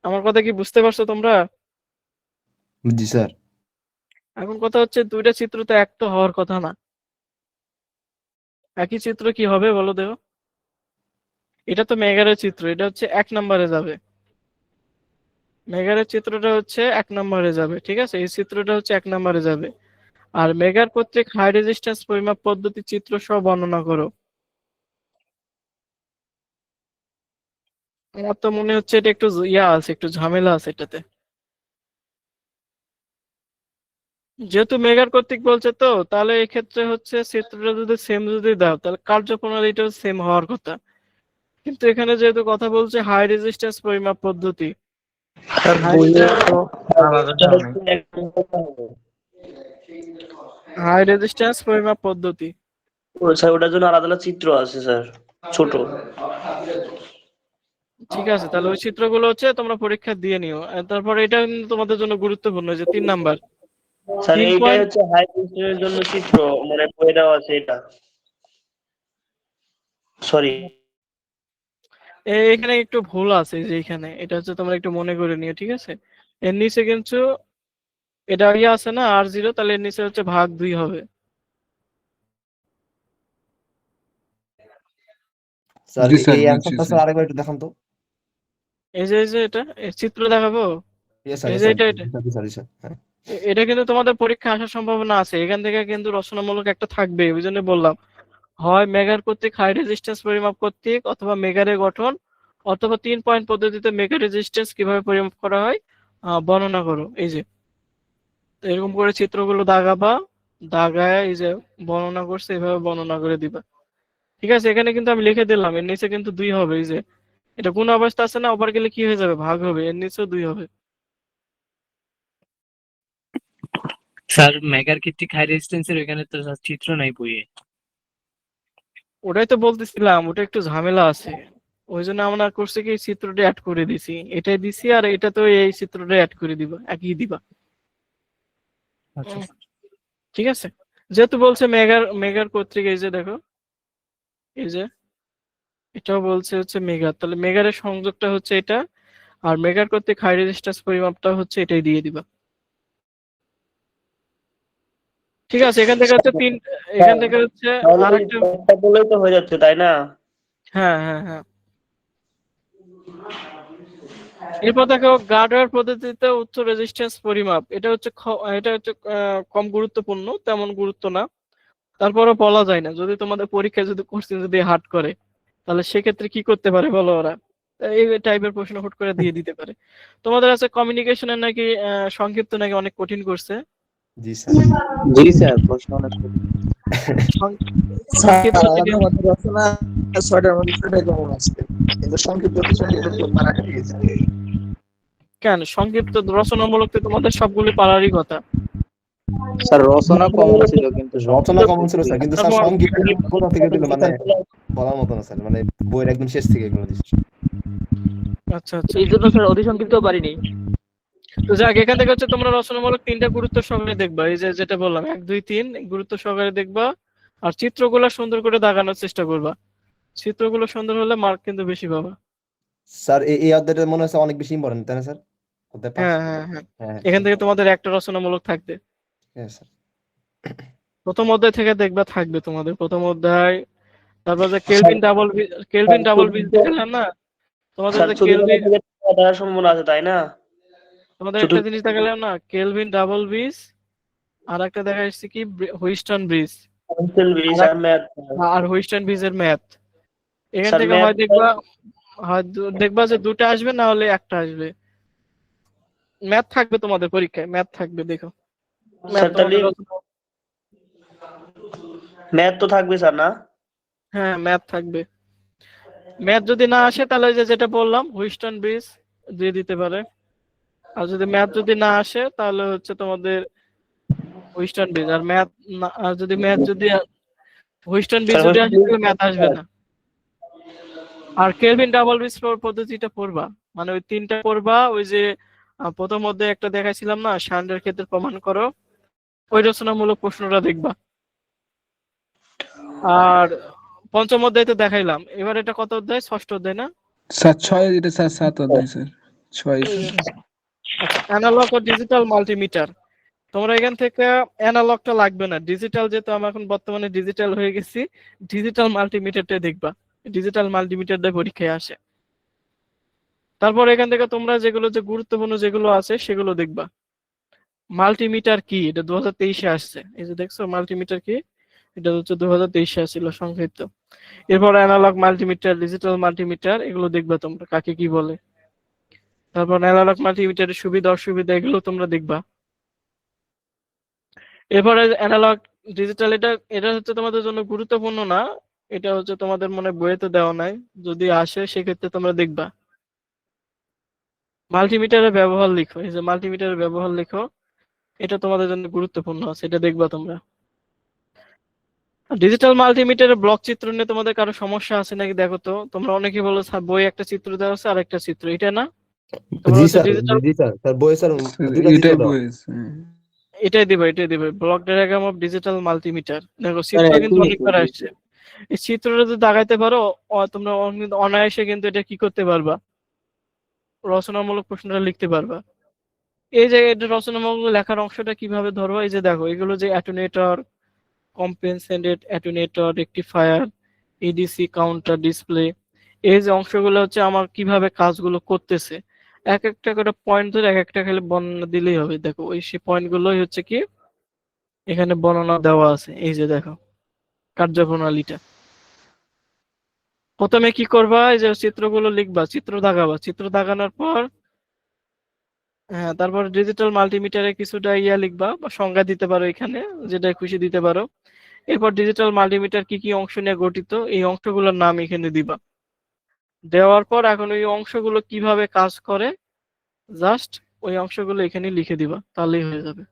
আমার কথা কি বুঝতে পারছো তোমরা? জি স্যার। এখন কথা হচ্ছে দুইটা চিত্র তো এক তো হওয়ার কথা না, একই চিত্র কি হবে বলো দেখো। এটা তো মেগারের চিত্র, এটা হচ্ছে 1 নম্বরে যাবে, মেগারের চিত্রটা হচ্ছে 1 নম্বরে যাবে, ঠিক আছে, এই চিত্রটা হচ্ছে 1 নম্বরে যাবে। আর মেগার কর্তৃক হাই রেজিস্ট্যান্স পরিমাপ পদ্ধতি চিত্র সহ বর্ণনা করো। আমার তো মনে হচ্ছে এটা একটু আছে, একটু ঝামেলা আছে এটাতে, যেহেতু মেগার কর্তৃক বলছে তো, তাহলে এক্ষেত্রে হচ্ছে চিত্রটা যদি সেম যদি দাও তাহলে কার্যপ্রণালীটাও সেম হওয়ার কথা, কিন্তু এখানে যেহেতু কথা বলছে হাই রেজিস্ট্যান্স পরিমাপ পদ্ধতি, স্যার বইয়ে তো আলাদা দেওয়া নেই। হাই রেজিস্ট্যান্স পরিমাপ পদ্ধতি, স্যার ওটার জন্য আলাদা আলাদা চিত্র আছে স্যার, ছোট। ঠিক আছে, তাহলে ওই চিত্রগুলো হচ্ছে তোমরা পরীক্ষা দিয়ে নিও। আর তারপর এটা কিন্তু তোমাদের জন্য গুরুত্বপূর্ণ যে 3 নাম্বার, স্যার 3 এইটাই পয়েন্ট। হচ্ছে হাই রেজিস্ট্যান্সের জন্য চিত্র, মানে বইয়ে দেওয়া আছে এটা, সরি। এখানে একটু ভুল আছে, যে এখানে এটা হচ্ছে তোমরা একটু মনে করে নিও, ঠিক আছে। এর নিচে কিন্তু এটা আছে না R0, তাহলে এর নিচে হচ্ছে ভাগ 2 হবে। স্যার জি স্যার, এই বুঝছি অ্যানসারটা স্যার। স্যার আরেকবার একটু দেখান তো। এই যে এটা চিত্র দেখাবো, ইয়েস স্যার, এই ইয়েস যে স্যার, এটা স্যার স্যার হ্যাঁ। এটা কিন্তু তোমাদের পরীক্ষা আসার সম্ভাবনা আছে, এখান থেকে কিন্তু রচনামূলক একটা থাকবে, ওই জন্য বললাম হয় মেগার কর্তৃক হাই রেজিস্ট্যান্স পরিমাপ কর্তৃক, অথবা মেগারের গঠন, অথবা 3 পয়েন্ট পদ্ধতিতে মেগার রেজিস্ট্যান্স কিভাবে পরিমাপ করা হয় বর্ণনা করো। এই যে এরকম করে চিত্রগুলো দাগাবা, দাগায় এই যে বর্ণনা করছে এভাবে বর্ণনা করে দিবা, ঠিক আছে। এখানে কিন্তু আমি লিখে দিলাম, এর নিচে কিন্তু 2 হবে, এই যে এটা কোন অবস্থা আছে না, ওপর গেলে কি হয়ে যাবে, ভাগ হবে, এর নিচেও 2 হবে। স্যার মেগার কর্তৃক হাই রেজিস্ট্যান্সের ওইখানে তো স্যার চিত্র নাই বইয়ে। ওটাই তো বলতেছিলাম, ওটা একটু ঝামেলা আছে, ওই জন্য আমরা করছি কি চিত্রটা অ্যাড করে দিছি, এটাই দিছি, আর এটা তো এই চিত্রটা অ্যাড করে দিবা, একই দিবা। আচ্ছা ঠিক আছে, যেহেতু বলছে মেগার কর্তৃক, এই যে দেখো, এই যে এটাও বলছে হচ্ছে মেগার, তাহলে মেগারের সংযোগটা হচ্ছে এটা, আর মেগার কর্তৃক হাই রেজিস্ট্যান্স পরিমাপটা হচ্ছে এটাই দিয়ে দিবা। ঠিক আছে, এখান থেকে হচ্ছে এখান থেকে হচ্ছে তাহলে আরেকটা। একটা বলেই তো হয়ে যাচ্ছে, তাই না? হ্যাঁ হ্যাঁ হ্যাঁ। এরপর দেখো গার্ডওয়্যার পদ্ধতিতে উচ্চ রেজিস্ট্যান্স পরিমাপ, এটা হচ্ছে কম গুরুত্বপূর্ণ, তেমন গুরুত্ব না, তারপরও বলা যায় না যদি তোমাদের পরীক্ষায় যদি কোশ্চেন যদি হার্ড করে তাহলে সেক্ষেত্রে কি করতে পারে বলো ওরা, এই টাইপের প্রশ্ন হুট করে দিয়ে দিতে পারে। তোমাদের আছে কমিউনিকেশনের নাকি সংক্ষিপ্ত নাকি অনেক কঠিন করছে। জি স্যার। জি স্যার, প্রশ্ন অনেক সংক্ষিপ্ত স্যার থেকে আমাদের মধ্যে রচনা 6টার মধ্যে 6টাই কমন আসছে, কিন্তু সংক্ষিপ্ত বিষয় একটু মারা গিয়েছে। কেন সংক্ষিপ্ত রচনামূলক তো তোমাদের সবগুলি পারারই কথা। স্যার রচনা কমন ছিল, কিন্তু রচনা কমন ছিল স্যার, কিন্তু স্যার তারপর- সংক্ষিপ্ত কোথা থেকে দিল মানে বলার মতো না স্যার, মানে বইয়ের একদম শেষ থেকে এগুলো দিচ্ছে। আচ্ছা আচ্ছা, এই জন্য স্যার অধিসংক্ষিপ্ত পারিনি। তো যাক এখান থেকে হচ্ছে তোমরা রচনামূলক 3টা গুরুত্ব সহকারে দেখবা, এই যে যেটা বললাম 1 2 3 গুরুত্ব সহকারে দেখবা, আর চিত্রগুলো সুন্দর করে দাগানোর চেষ্টা করবা, চিত্রগুলো সুন্দর হলে মার্ক কিন্তু বেশি পাবা। স্যার এই অধ্যায়টা মনে হচ্ছে অনেক বেশি ইম্পর্টেন্ট, তাই না স্যার? অধ্যায় 5। হ্যাঁ হ্যাঁ হ্যাঁ, হ্যাঁ এখান থেকে তোমাদের একটা রচনামূলক থাকবে, হ্যাঁ স্যার। প্রথম অধ্যায় থেকে দেখবা থাকবে তোমাদের প্রথম অধ্যায়। তারপর যে কেলভিন ডাবল বিজ দেখলাম না তোমাদের, স্যার যে ছোটবেলা কেলভিন, থেকে দেখার সম্ভাবনা আছে, তাই না? তোমাদের ছোট একটা জিনিস দেখালাম না কেলভিন ডাবল বিজ, আর একটা দেখা যাচ্ছে কি হুইস্টন ব্রিজ, ব্রিজ আর ম্যাথ। আর হুইস্টন ব্রিজের ম্যাথ। এখান স্যার থেকে হয় দেখবা, দেখবা যে 2টা আসবে না হলে একটা আসবে, ম্যাথ থাকবে তোমাদের পরীক্ষায়, ম্যাথ থাকবে দেখো। স্যার তাহলে ম্যাথ তো থাকবে স্যার, না? হ্যাঁ ম্যাথ থাকবে, ম্যাথ যদি না আসে তাহলে ওই যে যেটা বললাম হুইস্টন ব্রিজ দিয়ে দিতে পারে, আর যদি ম্যাথ যদি না আসে তাহলে হচ্ছে তোমাদের হুইস্টন ব্রিজ, আর ম্যাথ আর যদি হুইস্টন ব্রিজ যদি আসে তাহলে ম্যাথ আসবে না। আর কেলভিন ডাবল ব্রিজ পদ্ধতিটা পড়বা, মানে ওই 3টা পড়বা, ওই যে প্রথম অধ্যায়ে একটা দেখাইছিলাম না শান্ডের ক্ষেত্রে প্রমাণ করো, ওই রচনামূলক প্রশ্নটা দেখবা। আর পঞ্চম অধ্যায় তো দেখাইলাম, এবার এটা কত অধ্যায়? 6ষ্ঠ অধ্যায় না স্যার 6 এটা স্যার 7 অধ্যায় স্যার 6 আচ্ছা, অ্যানালগ ও ডিজিটাল মাল্টিমিটার। তোমরা এখান থেকে অ্যানালগটা লাগবে না, ডিজিটাল যেহেতু আমরা এখন বর্তমানে ডিজিটাল হয়ে গেছি, ডিজিটাল মাল্টিমিটারটা দেখবা, ডিজিটাল মাল্টিমিটার দিয়ে পরীক্ষায় আসে। তারপর এখান থেকে তোমরা যেগুলো যে গুরুত্বপূর্ণ যেগুলো আছে সেগুলো দেখবা। মাল্টিমিটার কি, এটা 2023-এ আসছে, এই যে দেখছো মাল্টিমিটার কি, এটা হচ্ছে 2023-এ আসছিল সংক্ষিপ্ত। এরপর অ্যানালগ মাল্টিমিটার, ডিজিটাল মাল্টিমিটার, এগুলো দেখবা তোমরা কাকে কি বলে। তারপর অ্যানালগ মাল্টিমিটারের সুবিধা অসুবিধা এগুলো তোমরা দেখবা। এরপরে অ্যানালগ ডিজিটাল, এটা এটা হচ্ছে তোমাদের জন্য গুরুত্বপূর্ণ না, এটা হচ্ছে তোমাদের মনে বইতে দেওয়া নাই, যদি আসে সেক্ষেত্রে তোমরা দেখবা। মাল্টিমিটারের ব্যবহার লিখো, এই যে মাল্টিমিটারের ব্যবহার লিখো, এটা তোমাদের জন্য গুরুত্বপূর্ণ আছে, এটা দেখবা তোমরা। ডিজিটাল মাল্টিমিটারের ব্লক চিত্র নিয়ে তোমাদের কারো সমস্যা আছে নাকি দেখো তো, তোমরা অনেকে বলো স্যার বই একটা চিত্র দেওয়া আছে আর একটা চিত্র, এটা না? তোমরা জি হচ্ছে স্যার, ডিজিটাল, জি স্যার, স্যার বই স্যার দুইটা এটাই চিত্র দাও। বলেছে। এটাই দিবে block diagram of digital multimeter. দেখো চিত্র কিন্তু অনেকবার আসছে, এই চিত্রটা যদি দাগাইতে পারো তোমরা অনায়াসে কিন্তু এটা কি করতে পারবা, রচনামূলক প্রশ্নটা লিখতে পারবা। এই যে এটা রচনামূলক লেখার অংশটা কিভাবে ধরবো, এই যে দেখো এগুলো যে attenuator, compensated attenuator, rectifier, ADC, counter, display, এই যে অংশগুলো হচ্ছে আমার কিভাবে কাজগুলো করতেছে, এক একটা করে পয়েন্ট ধরে এক একটা খালি বর্ণনা দিলেই হবে। দেখো ওই সেই পয়েন্ট গুলোই হচ্ছে কি এখানে বর্ণনা দেওয়া আছে, এই যে দেখো কার্যপ্রণালীটা। প্রথমে কি করবা, এই যে চিত্রগুলো লিখবা, চিত্র দাগাবা, চিত্র দাগানোর পর হ্যাঁ তারপর ডিজিটাল মাল্টিমিটারে কিছুটা লিখবা বা সংজ্ঞা দিতে পারো, এখানে যেটা খুশি দিতে পারো। এরপর ডিজিটাল মাল্টিমিটার কি কি অংশ নিয়ে গঠিত এই অংশগুলোর নাম এখানে দিবা, দেওয়ার পর এখন ওই অংশগুলো কিভাবে কাজ করে জাস্ট ওই অংশগুলো এখানে লিখে দিবা, তাহলেই হয়ে যাবে।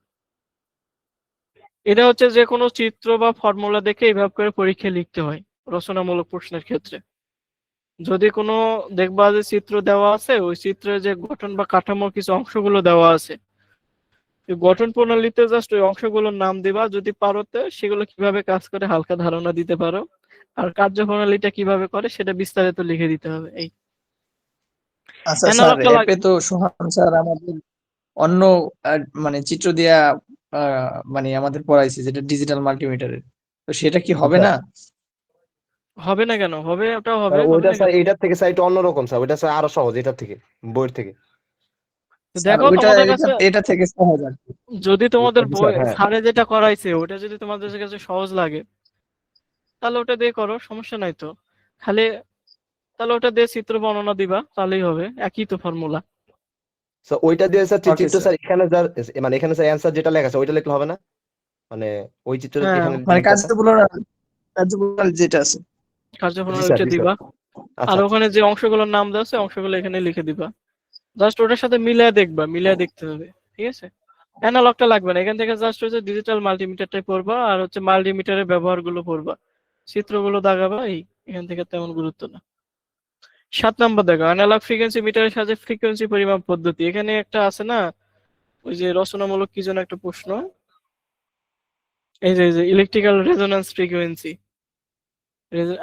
এটা হচ্ছে যে কোনো চিত্র বা ফর্মুলা দেখে এইভাবে করে পরীক্ষায় লিখতে হয় রচনামূলক প্রশ্নের ক্ষেত্রে। যদি কোনো দেখবা যে চিত্র দেওয়া আছে, ওই চিত্রের যে গঠন বা কাঠামোর কিছু অংশগুলো দেওয়া আছে, এই গঠন প্রণালীতে জাস্ট ওই অংশগুলোর নাম দিবা, যদি পারো তো সেগুলো কিভাবে কাজ করে হালকা ধারণা দিতে পারো, আর কার্যপ্রণালীটা কিভাবে করে সেটা বিস্তারিত লিখে দিতে হবে। এই আচ্ছা স্যার, অ্যানালগটা অ্যাপে তো সোহান স্যার আমাদের অন্য মানে চিত্র দিয়া মানে আমাদের পড়াইছে, যেটা ডিজিটাল মাল্টিমিটারের, তো সেটা কি হবে না? হবে না কেন? হবে, ওটাও হবে, স্যার হবে ওইটা না স্যার কেন? এইটার থেকে স্যার একটু অন্যরকম স্যার, ওইটা স্যার আরো সহজ এটার থেকে, বইয়ের থেকে। তো স্যার দেখো ওইটা তোমাদের এটা কাছে এটা থেকে সহজ আর কি। যদি তোমাদের জি বই স্যার, হ্যাঁ। স্যারে যেটা করাইছে ওটা যদি তোমাদের কাছে সহজ লাগে তাহলে ওটা দিয়ে করো, সমস্যা নাই তো। খালি তাহলে ওটা দিয়ে চিত্র বর্ণনা দিবা, তাহলেই হবে, একই তো ফর্মুলা। স্যার ওইটা দিয়ে স্যার Okay, চিত্র স্যার। স্যার এখানে স্যার, মানে এখানে স্যার অ্যান্সার যেটা লেখা আছে ওইটা লিখলে হবে না? মানে ওই চিত্রের হ্যাঁ, এখানে মানে লিঙ্কটা কার্যপ্রণালী যেটা আছে। জি স্যার, কার্যপ্রণালীটা জি স্যার। দিবা, আর আচ্ছা ওখানে যে অংশগুলোর নাম দেওয়া আছে অংশগুলো এখানে লিখে দিবা। জাস্ট ওটার সাথে মিলিয়ে দেখবা, মিলিয়ে দেখতে হবে, ঠিক আছে? অ্যানালগটা লাগবে না, এখান থেকে জাস্ট হচ্ছে ডিজিটাল মাল্টিমিটারটাই পড়বা, আর হচ্ছে মাল্টিমিটারের ব্যবহারগুলো পড়বা, চিত্রগুলো দাগাবা, এই এখান থেকে তেমন গুরুত্ব না। 7 নম্বর দেখো, অ্যানালগ ফ্রিকোয়েন্সি মিটারের সাথে ফ্রিকোয়েন্সি পরিমাপ পদ্ধতি। এখানে একটা আছে না, ওই যে রচনামূলক কি যেন একটা প্রশ্ন, এই যে ইলেকট্রিক্যাল রেজোন্যান্স ফ্রিকোয়েন্সি,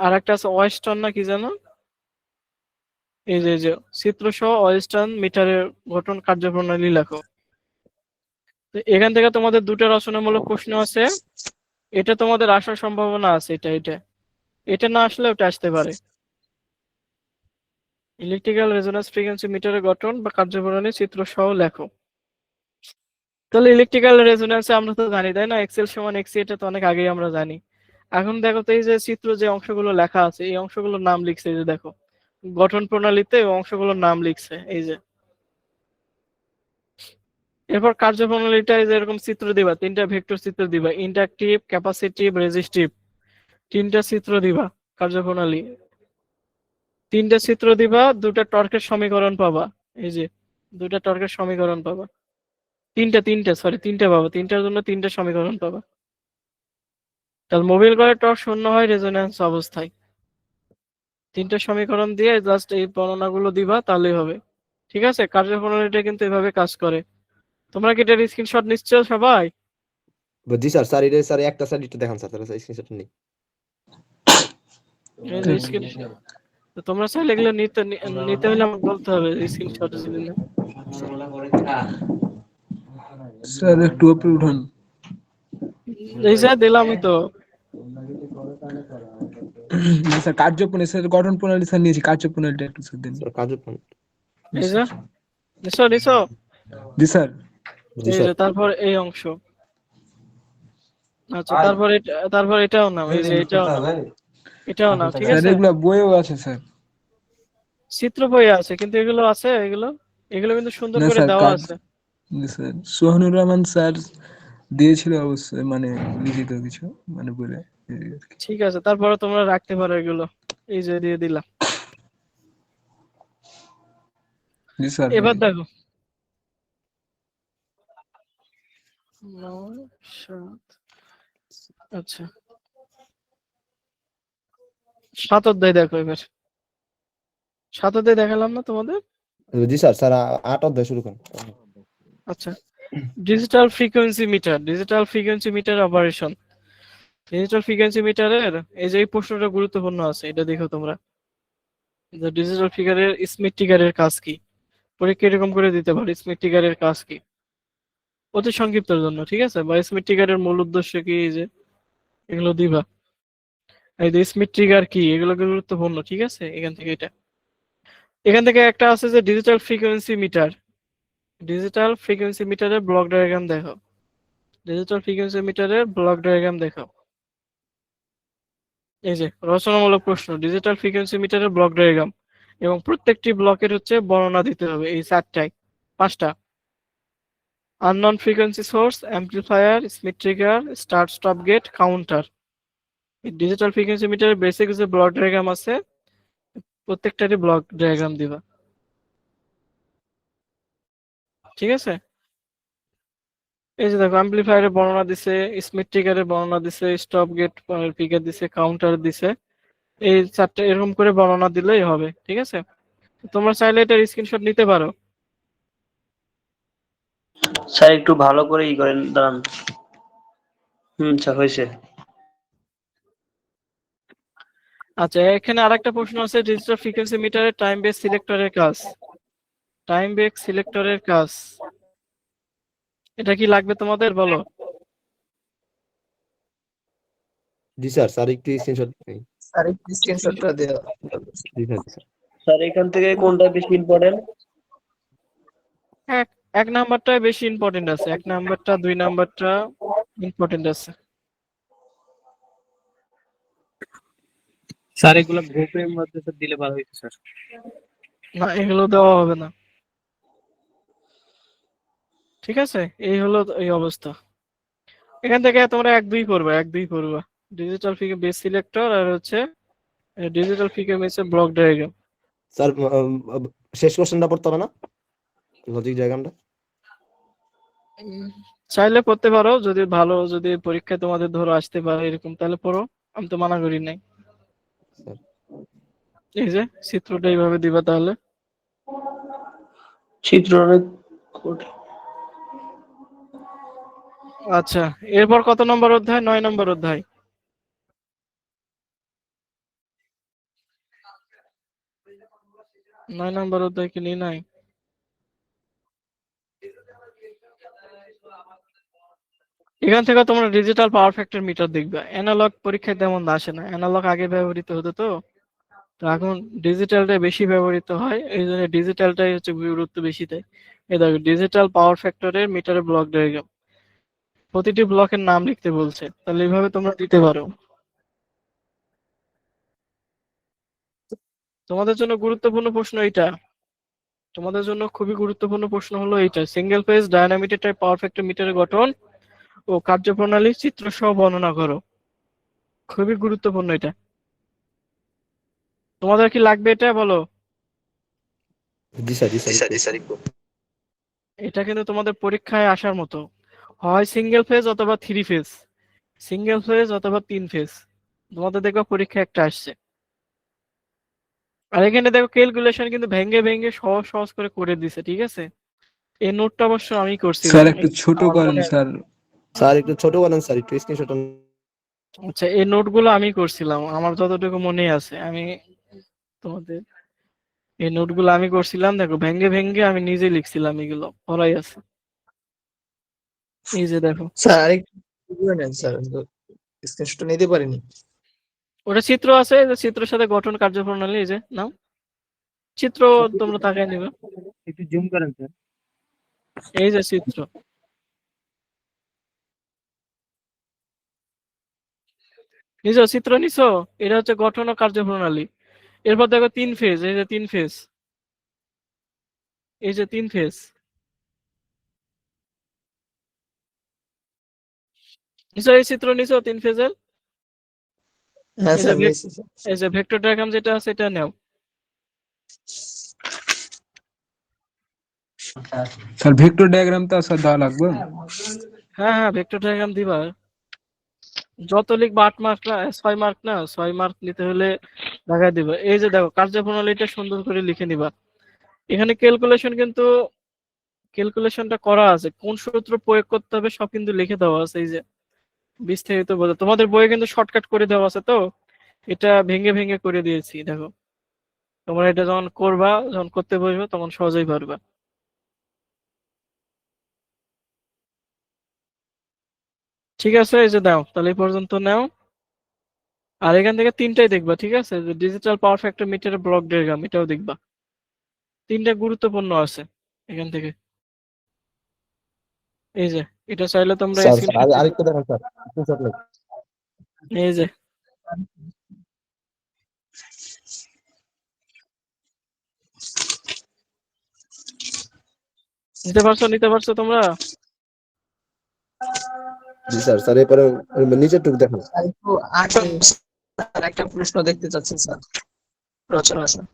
আর একটা আছে ওয়েস্টার্ন না কি যেন, এই যে চিত্র সহ ওয়েস্টার্ন মিটারের গঠন কার্যপ্রণালী লেখো। তো এখান থেকে তোমাদের দুটো রচনামূলক প্রশ্ন আছে, এটা তোমাদের আসার সম্ভাবনা আছে, এটা না আসলে ওটা আসতে পারে। ইলেকট্রিক্যাল রেজোন্যান্স ফ্রিকোয়েন্সি মিটারের গঠন বা কার্যপ্রণালী চিত্র সহ লেখো। তাহলে ইলেকট্রিক্যাল রেজোন্যান্সে আমরা তো জানি তাই না, এক্সেল সমান এক্সি, এটা তো অনেক আগেই আমরা জানি। এখন দেখো তো এই যে চিত্র যে অংশগুলো লেখা আছে এই অংশগুলোর নাম লিখছে, এই যে দেখো গঠন প্রণালীতে এই অংশগুলোর নাম লিখছে, এই যে। এরপর কার্যপ্রণালীটা এই যে এরকম চিত্র দিবা, 3টা ভেক্টর চিত্র দিবা, ইন্ডাকটিভ, ক্যাপাসিটিভ, রেজিস্টিভ, 3টা চিত্র দিবা কার্যপ্রণালী। 3টা চিত্র দিবা, 2টা টর্কের সমীকরণ পাবা, এই যে 2টা টর্কের সমীকরণ পাবা, 3টা পাবা, 3টার জন্য 3টা সমীকরণ পাবা। তাহলে মোবিল কয়েলের টর্ক 0 হয় রেজোন্যান্স অবস্থায়। 3টা সমীকরণ দিয়ে জাস্ট এই বর্ণনাগুলো দিবা, তাহলেই হবে, ঠিক আছে? কার্যপ্রণালীটা কিন্তু এভাবে কাজ করে। তোমরা কি এটার স্ক্রিনশট নিচ্ছ সবাই? জি স্যার, স্যার এটা স্যার একটা স্যার একটু দেখান স্যার, তাহলে স্ক্রিনশট নেই। এই যে তো তোমরা চাইলে এগুলো নিতে হলে আমাকে বলতে হবে স্ক্রিনশট যদি না। স্যার একটু উপরে উঠান। এই যে দিলামই তো। না স্যার, কার্যপ্রণালী স্যার, গঠন প্রণালী স্যার নিয়েছি, কার্যপ্রণালীটা একটু স্যার দিন। স্যার কার্যপ্রণালী। এই যে নিছো। জি স্যার। জি এই স্যার। যে তারপর এই অংশ, আচ্ছা তারপর এটাও নাও, এই যে এটাও নাও, ঠিক স্যার আছে? এগুলো বইও আছে স্যার। চিত্র বই আছে কিন্তু এগুলো আছে, এগুলো কিন্তু সুন্দর না করে স্যার, দেওয়া আছে। জি স্যার, সোহানুর রহমান স্যার দিয়েছিল অবশ্যই, মানে লিখিত কিছু, মানে বলে এই আর কি। ঠিক আছে, তারপরে তোমরা রাখতে পারো এগুলো, এই যে দিয়ে দিলাম। জি স্যার। এবার দেখো 9, 7, আচ্ছা 7 অধ্যায় দেখো। এবার 7 অধ্যায় দেখালাম না তোমাদের? জি স্যার, স্যার 8 অধ্যায় শুরু করুন। আচ্ছা, digital frequency meter operation. Digital frequency মিটারের এই যে এই প্রশ্নটা গুরুত্বপূর্ণ আছে, এটা দেখো তোমরা। ডিজিটাল ফিগারের স্মিথ ট্রিগারের কাজ কি? পরীক্ষা এরকম করে দিতে পারে, স্মিথ ট্রিগারের কাজ কি, অতি সংক্ষিপ্তের জন্য, ঠিক আছে? বা স্মিথ ট্রিগারের মূল উদ্দেশ্য কি, এই যে এগুলো দিবা। এই যে স্মিথ ট্রিগার কি, এগুলো গুরুত্বপূর্ণ, ঠিক আছে? এখান থেকে একটা আছে যে ডিজিটাল ফ্রিকোয়েন্সি মিটারের ব্লক ডায়াগ্রাম দেখো। ডিজিটাল ফ্রিকোয়েন্সি মিটারের ব্লক ডায়াগ্রাম দেখো। এই যে রচনামূলক প্রশ্ন, ডিজিটাল ফ্রিকোয়েন্সি মিটারের ব্লক ডায়াগ্রাম, এবং প্রত্যেকটি ব্লকের হচ্ছে বর্ণনা দিতে হবে, এই 5টা: unknown frequency source, amplifier, Schmitt trigger, start stop gate, counter. এই ডিজিটাল ফ্রিকোয়েন্সি মিটারের বেসিক যে ব্লক ডায়াগ্রাম আছে প্রত্যেকটারই ব্লক ডায়াগ্রাম দিবা, ঠিক আছে? এই যে দেখো অ্যাম্পলিফায়ারের বর্ণনা দিছে, স্মিথ ট্রিগারের বর্ণনা দিছে, স্টপ গেট ফিগার দিছে, কাউন্টার দিছে। এই 4টা এরকম করে বর্ণনা দিলেই হবে, ঠিক আছে? তোমরা চাইলে এটার স্ক্রিনশট নিতে পারো। স্যার একটু ভালো করে করেন, দাঁড়ান। স্যার হয়েছে। আচ্ছা, এখানে আরেকটা প্রশ্ন আছে, ডিজিটাল ফ্রিকোয়েন্সি মিটারের টাইম বেস সিলেক্টরের কাজ। টাইম বেস সিলেক্টরের কাজ, এটা কি লাগবে তোমাদের, বলো? জি স্যার, স্যার একটু স্ক্রিনশট নেই। স্যার একটু স্ক্রিনশটটা দেওয়া। জি স্যার, জি স্যার। স্যার এখান থেকে কোনটা বেশি ইম্পর্টেন্ট? এক এক নাম্বারটাই বেশি ইম্পর্টেন্ট আছে, 1 নাম্বারটা 2 নাম্বারটা ইম্পর্টেন্ট আছে। স্যার এগুলো গ্রুপের মধ্যে স্যার দিলে ভালো হইতো স্যার। না, এগুলো দেওয়া হবে না। ঠিক আছে, এই হলো এই অবস্থা। এখান থেকে তোমরা 1-2 করবে, 1-2 করবা। ডিজিটাল ফিগার বেস সিলেক্টর আর হচ্ছে ডিজিটাল ফিগার বেসের ব্লক ডায়াগ্রাম। স্যার শেষ কোশ্চেনটা পড়তে হবে না, লজিক ডায়াগ্রামটা? চাইলে পড়তে পারো, যদি ভালো, যদি পরীক্ষায় তোমাদের ধরো আসতে পারে এরকম, তাহলে পড়ো, আমি তো মানা করি নাই। স্যার এই যে চিত্রটা এইভাবে দিবা তাহলে। চিত্র অনেক কঠিন। আচ্ছা, এরপর কত নম্বর অধ্যায়? 9 নম্বর অধ্যায়। 9 নম্বর অধ্যায় কি নিয়ে নাই? এখান থেকে তোমরা ডিজিটাল পাওয়ার ফ্যাক্টর মিটার দেখবে। অ্যানালগ পরীক্ষায় তেমন আসে না, অ্যানালগ আগে ব্যবহৃত হতো, তো এখন ডিজিটালটা বেশি ব্যবহৃত হয়, এই জন্য ডিজিটালটাই হচ্ছে গুরুত্ব বেশি দেয়। এই দেখো, ডিজিটাল পাওয়ার ফ্যাক্টরের মিটারের ব্লক ডায়াগ্রাম, প্রতিটি ব্লকের নাম লিখতে বলছে, তাহলে এইভাবে তোমরা দিতে পারো। তোমাদের জন্য গুরুত্বপূর্ণ প্রশ্ন এইটা, তোমাদের জন্য খুবই গুরুত্বপূর্ণ প্রশ্ন হলো এইটা, single phase dynamometer type power factor মিটারের গঠন ও কার্যপ্রণালী চিত্র সহ বর্ণনা করো। খুবই গুরুত্বপূর্ণ এটা। তোমাদের কি লাগবে এটা, বলো? জি স্যার, জি স্যার, জি স্যার। এটা কিন্তু তোমাদের পরীক্ষায় আসার মতো, হয় সিঙ্গেল ফেজ অথবা 3 ফেজ, সিঙ্গেল ফেজ অথবা 3 ফেজ, তোমাদের দেখো পরীক্ষা একটা আসছে। আর এখানে দেখো ক্যালকুলেশন কিন্তু ভেঙে ভেঙে সহজ সহজ করে করে দিছে, ঠিক আছে? এই নোটটা অবশ্য আমি করছিলাম। স্যার একটু ছোট করেন স্যার। স্যার একটু ছোট করেন স্যার, একটু স্ক্রিনশট। আচ্ছা, এই নোটগুলো আমি করছিলাম, আমার যতটুকু মনে আছে, আমি তোমাদের এই নোটগুলো আমি করছিলাম, দেখো ভেঙে ভেঙে আমি নিজে লিখছিলাম, এগুলো পড়াই আছে, এই যে দেখো। স্যার আরেকটু করে নেন স্যার, স্ক্রিনশটটা নিতে পারিনি। ওটা চিত্র আছে, এই যে চিত্রের সাথে গঠন কার্যপ্রণালী, এই যে নাও চিত্র, তোমরা তাকায় নিবে, একটু জুম করেন স্যার। এই যে চিত্র, নিছো চিত্র নিছো, এটা হচ্ছে গঠন ও কার্যপ্রণালী। এরপর দেখো 3 ফেজ, এই যে 3 ফেজ, এই যে 3 ফেজ, নিছো এই চিত্র নিছো 3 ফেজের। হ্যাঁ এই যে স্যার নিয়েছি স্যার। এই যে ভেক্টর ডায়াগ্রাম যেটা আছে এটা নাও। স্যার ভেক্টর ডায়াগ্রামটা স্যার দেওয়া লাগবে? হ্যাঁ হ্যাঁ, ভেক্টর ডায়াগ্রাম দিবা, যত লিখবা 8 মার্ক না 6 মার্ক, না 6 মার্ক নিতে হলে দেখাই দিবা। এই যে দেখো কার্যপ্রণালীটা সুন্দর করে লিখে নিবা। এখানে ক্যালকুলেশন কিন্তু, ক্যালকুলেশনটা করা আছে, কোন সূত্র প্রয়োগ করতে হবে সব কিন্তু লিখে দেওয়া আছে, এই যে বিস্তারিত বোঝা তোমাদের বইয়ে কিন্তু শর্টকাট করে দেওয়া আছে, তো এটা ভেঙে ভেঙে করে দিয়েছি, দেখো তোমরা এটা যখন করবা, যখন করতে বসবে তখন সহজেই পারবা। ঠিক আছে, এই যে দাও, তাহলে এই পর্যন্ত নাও। আর এখান থেকে 3টাই দেখবা, ঠিক আছে? যে ডিজিটাল পাওয়ার ফ্যাক্টর মিটারের ব্লক ডায়াগ্রাম, এটাও দেখবা, 3টা গুরুত্বপূর্ণ আছে এখান থেকে। এই যে এটা চাইলে তোমরা স্যার স্ক্রিনশট দিতে, আরেকটু দেখেন স্যার, স্ক্রিনশট নেই। এই যে নিতে পারছো তোমরা? জি স্যার, স্যার এরপরে নিচের টুক দেখেন। স্যার একটু স্যার একটা প্রশ্ন দেখতে চাচ্ছি স্যার, রচনা স্যার।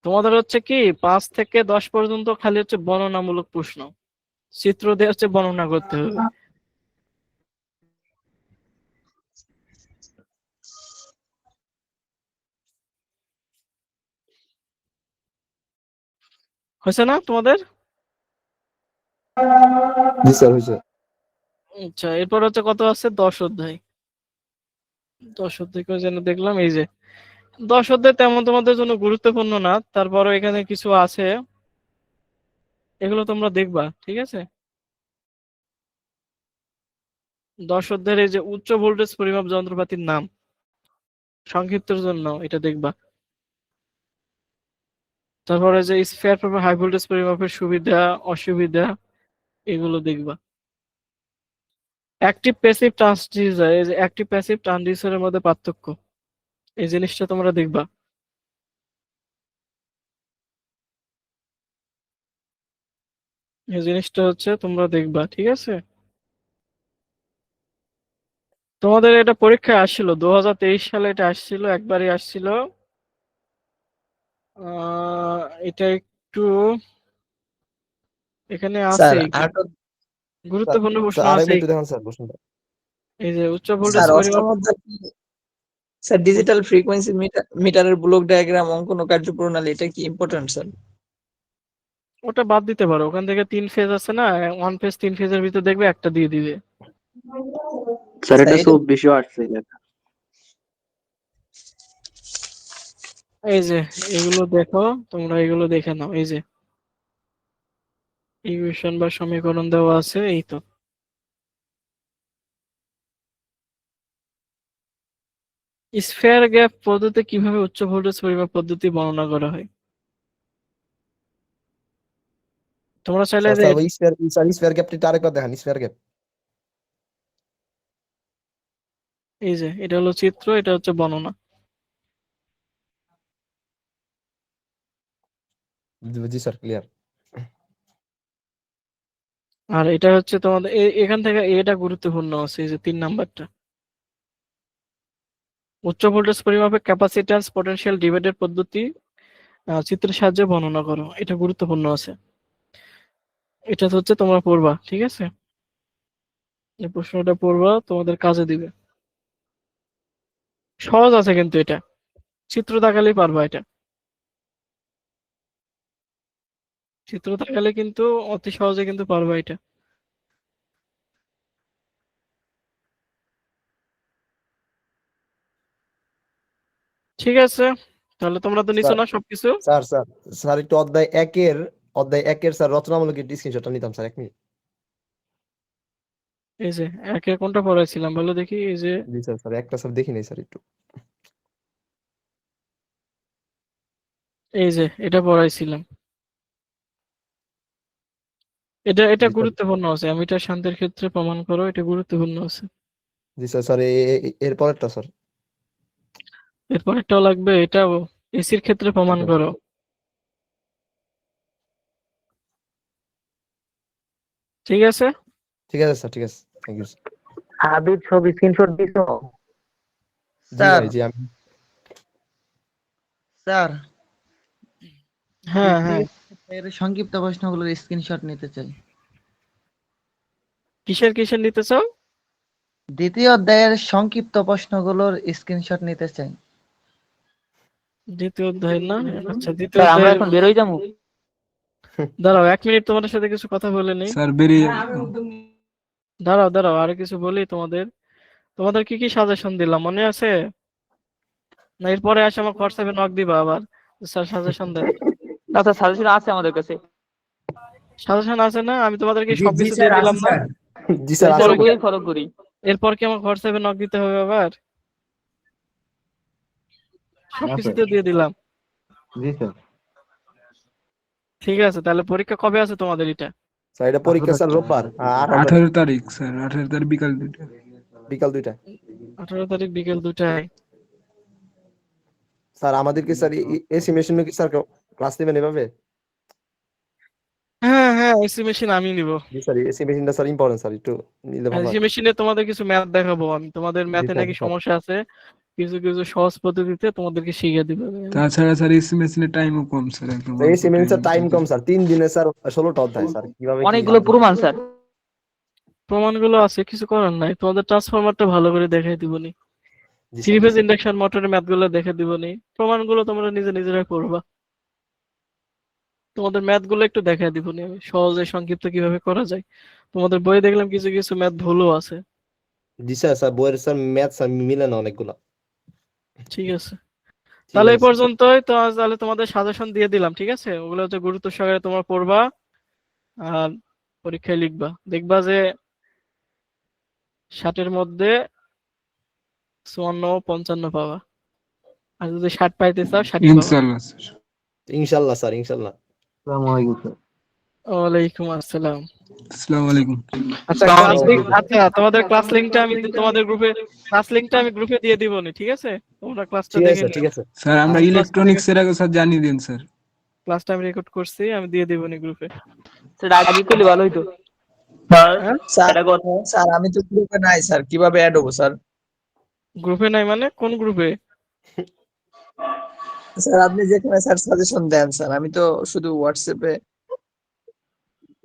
তোমাদের হচ্ছে কি 5 থেকে 10 পর্যন্ত খালি হচ্ছে বর্ণনামূলক প্রশ্ন, চিত্র দিয়ে হচ্ছে বর্ণনা করতে হবে। হয়েছে না তোমাদের? জি স্যার হয়েছে। আচ্ছা, এরপর হচ্ছে কত আছে? 10 অধ্যায়। 10 অধ্যায় করে যেন দেখলাম, এই যে 10 অধ্যায় তেমন তোমাদের জন্য গুরুত্বপূর্ণ না, তারপরও এখানে কিছু আছে, এগুলো তোমরা দেখবা, ঠিক আছে? 10 অধ্যায়ের এই যে উচ্চ ভোল্টেজ পরিমাপ যন্ত্রপাতির নাম, সংক্ষিপ্তের জন্য এটা দেখবা। তারপরে যে স্ফিয়ার পরিমাপ হাই ভোল্টেজ পরিমাপের সুবিধা অসুবিধা এগুলো দেখবা। অ্যাক্টিভ প্যাসিভ ট্রান্সডিউসার, এই যে অ্যাক্টিভ প্যাসিভ ট্রান্সডিউসারের মধ্যে পার্থক্য, এই জিনিসটা তোমরা দেখবা। এই জিনিসটা হচ্ছে তোমরা দেখবা, ঠিক আছে? তোমাদের এটা পরীক্ষায় আসছিল 2023 সালে, এটা আসছিল, একবারই আসছিল। এটা একটু এখানে স্যার আছে আট গুরুত্বপূর্ণ প্রশ্ন স্যার আছে। আরেকবার একটু দেখান স্যার প্রশ্নটা। এই যে উচ্চ ভোল্টেজ স্যার পরিমাপ, অষ্টম অধ্যায় স্যার ডিজিটাল ফ্রিকোয়েন্সি মিটারের ব্লক ডায়াগ্রাম অঙ্কন ও কার্যপ্রণালী, এটা কি ইম্পর্টেন্ট স্যার? ওটা বাদ দিতে পারো, ওখান থেকে 3 ফেজ আছে না, 1 ফেজ 3 ফেজের ভিতর দেখবে একটা দিয়ে দিবে। স্যার এটা এটা 24 আসছে লেখা। এই যে এগুলো দেখো, তোমরা এগুলো দেখে নাও, এই যে ইকুয়েশন বা সমীকরণ দেওয়া আছে, এই তো। স্ফিয়ার গ্যাপ পদ্ধতি কিভাবে উচ্চ ভোল্টেজ পরিমাপ পদ্ধতি বর্ণনা করা হয়? তোমরা চাইলে স্যার যে স্যার ওই স্পেয়ার গ্যাপটা আরেকবার দেখান, স্পেয়ার গ্যাপ। এই যে এটা হলো চিত্র, এটা হচ্ছে বর্ণনা। জি স্যার ক্লিয়ার। আর এটা হচ্ছে তোমাদের এখান থেকে এটা গুরুত্বপূর্ণ আছে, এই যে 3 নাম্বারটা। উচ্চ ভোল্টেজ পরিমাপে ক্যাপাসিট্যান্স পটেনশিয়াল ডিভাইডার পদ্ধতি চিত্রের সাহায্যে বর্ণনা করো, এটা গুরুত্বপূর্ণ আছে। এটা হচ্ছে তোমরা পড়বা, ঠিক আছে? এই প্রশ্নটা পড়বা, তোমাদের কাজে দিবে। সহজ আছে কিন্তু এটা, চিত্র দেখালেই পারবা এটা। চিত্র দেখালে কিন্তু অতি সহজে কিন্তু পারবা এটা। ঠিক আছে, তাহলে তোমরা তো নিছো স্যার না সবকিছু? স্যার স্যার স্যার একটু অধ্যায় একের স্যার রচনামূলক স্ক্রিনশটটা নিতাম স্যার 1 মিনিট। এই যে একের কোনটা পড়াইছিলাম বলো দেখি, এই যে জি স্যার স্যার একটা স্যার দেখি নাই স্যার একটু। এই যে এটা পড়াইছিলাম, এটা এটা জি স্যার গুরুত্বপূর্ণ আছে। অ্যামিটার শান্তির ক্ষেত্রে প্রমাণ করো, এটা গুরুত্বপূর্ণ আছে। জি স্যার স্যার এর পরেরটা স্যার। এরপর একটাও লাগবে, এটাও এসির ক্ষেত্রে প্রমাণ আচ্ছা, করো। ঠিক আছে, ঠিক আছে স্যার, ঠিক আছে, থ্যাংক ইউ। হাবিব সব স্ক্রিনশট দিছো? জি স্যার ভাই জি আমি স্যার হ্যাঁ হ্যাঁ। এর সংক্ষিপ্ত প্রশ্নগুলোর স্ক্রিনশট নিতে চাই। কিসের কিসের নিতে চাও? দ্বিতীয় অধ্যায়ের সংক্ষিপ্ত প্রশ্নগুলোর স্ক্রিনশট নিতে চাই। দ্বিতীয় অধ্যায় না? আচ্ছা, দ্বিতীয় স্যার আমরা অধ্যায়ের এখন বেরোই যাবো। দাঁড়াও 1 মিনিট, তোমাদের সাথে কিছু কথা বলে নেই। স্যার বেরিয়ে দাঁড়াও দাঁড়াও, আরো কিছু বলি তোমাদের। তোমাদের কি কি সাজেশন দিলাম মনে আছে? না এরপরে আসে আমার হোয়াটসঅ্যাপে নক দিবা আবার, স্যার সাজেশন দেন? না স্যার, সাজেশন আছে আমাদের কাছে। সাজেশন আছে না? আমি তোমাদেরকে জি জি সবকিছু স্যার দিয়ে আছে দিলাম না? স্যার। জি স্যার ফলো আছে করি ফলো করি। এরপর কি আমার হোয়াটসঅ্যাপে নক দিতে হবে আবার? সবকিছু তো দিয়ে দিলাম। জি স্যার। ঠিক আছে, তাহলে পরীক্ষা কবে আছে তোমাদের এটা? স্যার এটা পরীক্ষা স্যার রোববার 18 তারিখ 18 তারিখ স্যার, 18 তারিখ বিকাল 2টা। বিকাল 2টা। 18 তারিখ বিকেল 2টায়। স্যার আমাদেরকে স্যার এসি মেশিনে কি স্যার ক্লাস নেবেন এভাবে? হ্যাঁ হ্যাঁ, এসি মেশিন আমি নিব। জি স্যার এসি মেশিনটা স্যার ইম্পর্টেন্ট স্যার, একটু নিলে ভালো এসি হয়। মেশিনে তোমাদের কিছু ম্যাথ দেখাবো আমি, তোমাদের জি ম্যাথে স্যার নাকি স্যার। সমস্যা আছে, কিছু কিছু সহজ পদ্ধতিতে তোমাদেরকে শিখিয়ে দিবে। তাছাড়া স্যার এসএমএস এর টাইমও কম স্যার, একদম অল্প এসি মেশিন স্যার টাইম কম স্যার, 3 দিনে স্যার 16টা অধ্যায় স্যার, কিভাবে কি অনেকগুলো প্রমাণ স্যার। প্রমাণগুলো আছে, কিছু করার নাই। তোমাদের ট্রান্সফরমারটা ভালো করে দেখাই দিবনি, জি থ্রি স্যার জি ফেজ স্যার। ইন্ডাকশন মোটরের ম্যাথগুলো দেখে দিবনি, প্রমাণগুলো তোমরা নিজে নিজেরাই করবা। তোমাদের ম্যাথ গুলো একটু দেখাই দিব নি আমি, সহজে সংক্ষিপ্ত কিভাবে করা যায়। তোমাদের বইয়ে দেখলাম কিছু কিছু ম্যাথ ভুলও আছে। জি স্যার, স্যার বইয়ের স্যার ম্যাথ স্যার মিলে না অনেকগুলা। ঠিক আছে, ঠিক তাহলে আছে এই স্যার। পর্যন্তই তো। আজ তাহলে তোমাদের সাজেশন দিয়ে দিলাম, ঠিক আছে? ওগুলো হচ্ছে গুরুত্ব সহকারে তোমরা পড়বা আর পরীক্ষায় লিখবা। দেখবা যে 60-এর মধ্যে 54-55 পাবা। আর যদি 60 পাইতে চাও 60-ই পাবা। ইনশাআল্লাহ স্যার। ইনশাল্লাহ স্যার, ইনশাল্লাহ। আসসালামু আলাইকুম স্যার। ওয়ালাইকুম আসসালাম। আসসালামু আলাইকুম। আচ্ছা ক্লাস লিংক, আচ্ছা তোমাদের ক্লাস লিংকটা আমি তোমাদের গ্রুপে, ক্লাস লিংকটা আমি গ্রুপে দিয়ে দিবনি, ঠিক আছে? তোমরা ক্লাসটা ঠিক আছে দেখে স্যার, নিও। ঠিক আছে। স্যার আমরা আমি ইলেকট্রনিক্স এর আগে স্যার জানিয়ে দিন স্যার। ক্লাসটা আমি রেকর্ড করছি, আমি দিয়ে দিবনি গ্রুপে। সেটা আগে করলে ভালো হইতো। স্যার হ্যাঁ, স্যার একটা কথা, স্যার আমি তো গ্রুপে নাই স্যার, কিভাবে অ্যাড হবো স্যার? গ্রুপে নাই মানে কোন গ্রুপে? স্যার আপনি যেখানে স্যার সাজেশন দেন স্যার, আমি তো শুধু হোয়াটসঅ্যাপে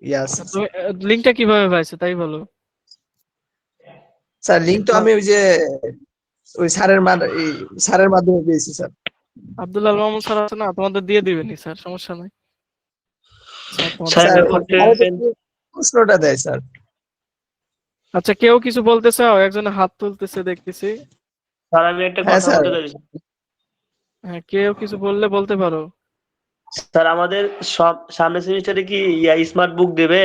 ইয়াস। তুমি লিংকটা কিভাবে পাইছো তাই বলো। স্যার লিংক তো আমি ওই যে ওই স্যারের মাধ্যমে পেয়েছি স্যার। আব্দুল্লাহ আল মামুন স্যার আছে না, তোমাদের দিয়ে দিবেনি স্যার, সমস্যা নাই। স্যার তোমাদের স্যার স্যার ব্যাপারটা আরো তো প্রশ্নটা দেয় স্যার। আচ্ছা কেউ কিছু বলতে চাও? একজনে হাত তুলতেছে দেখতেছি। স্যার আমি একটা হ্যাঁ কথা স্যার। বলতে চাইছি। হ্যাঁ, কেউ কিছু বললে বলতে পারো। স্যার আমাদের সব সামনের সেমিস্টারে কি স্মার্ট বুক দেবে?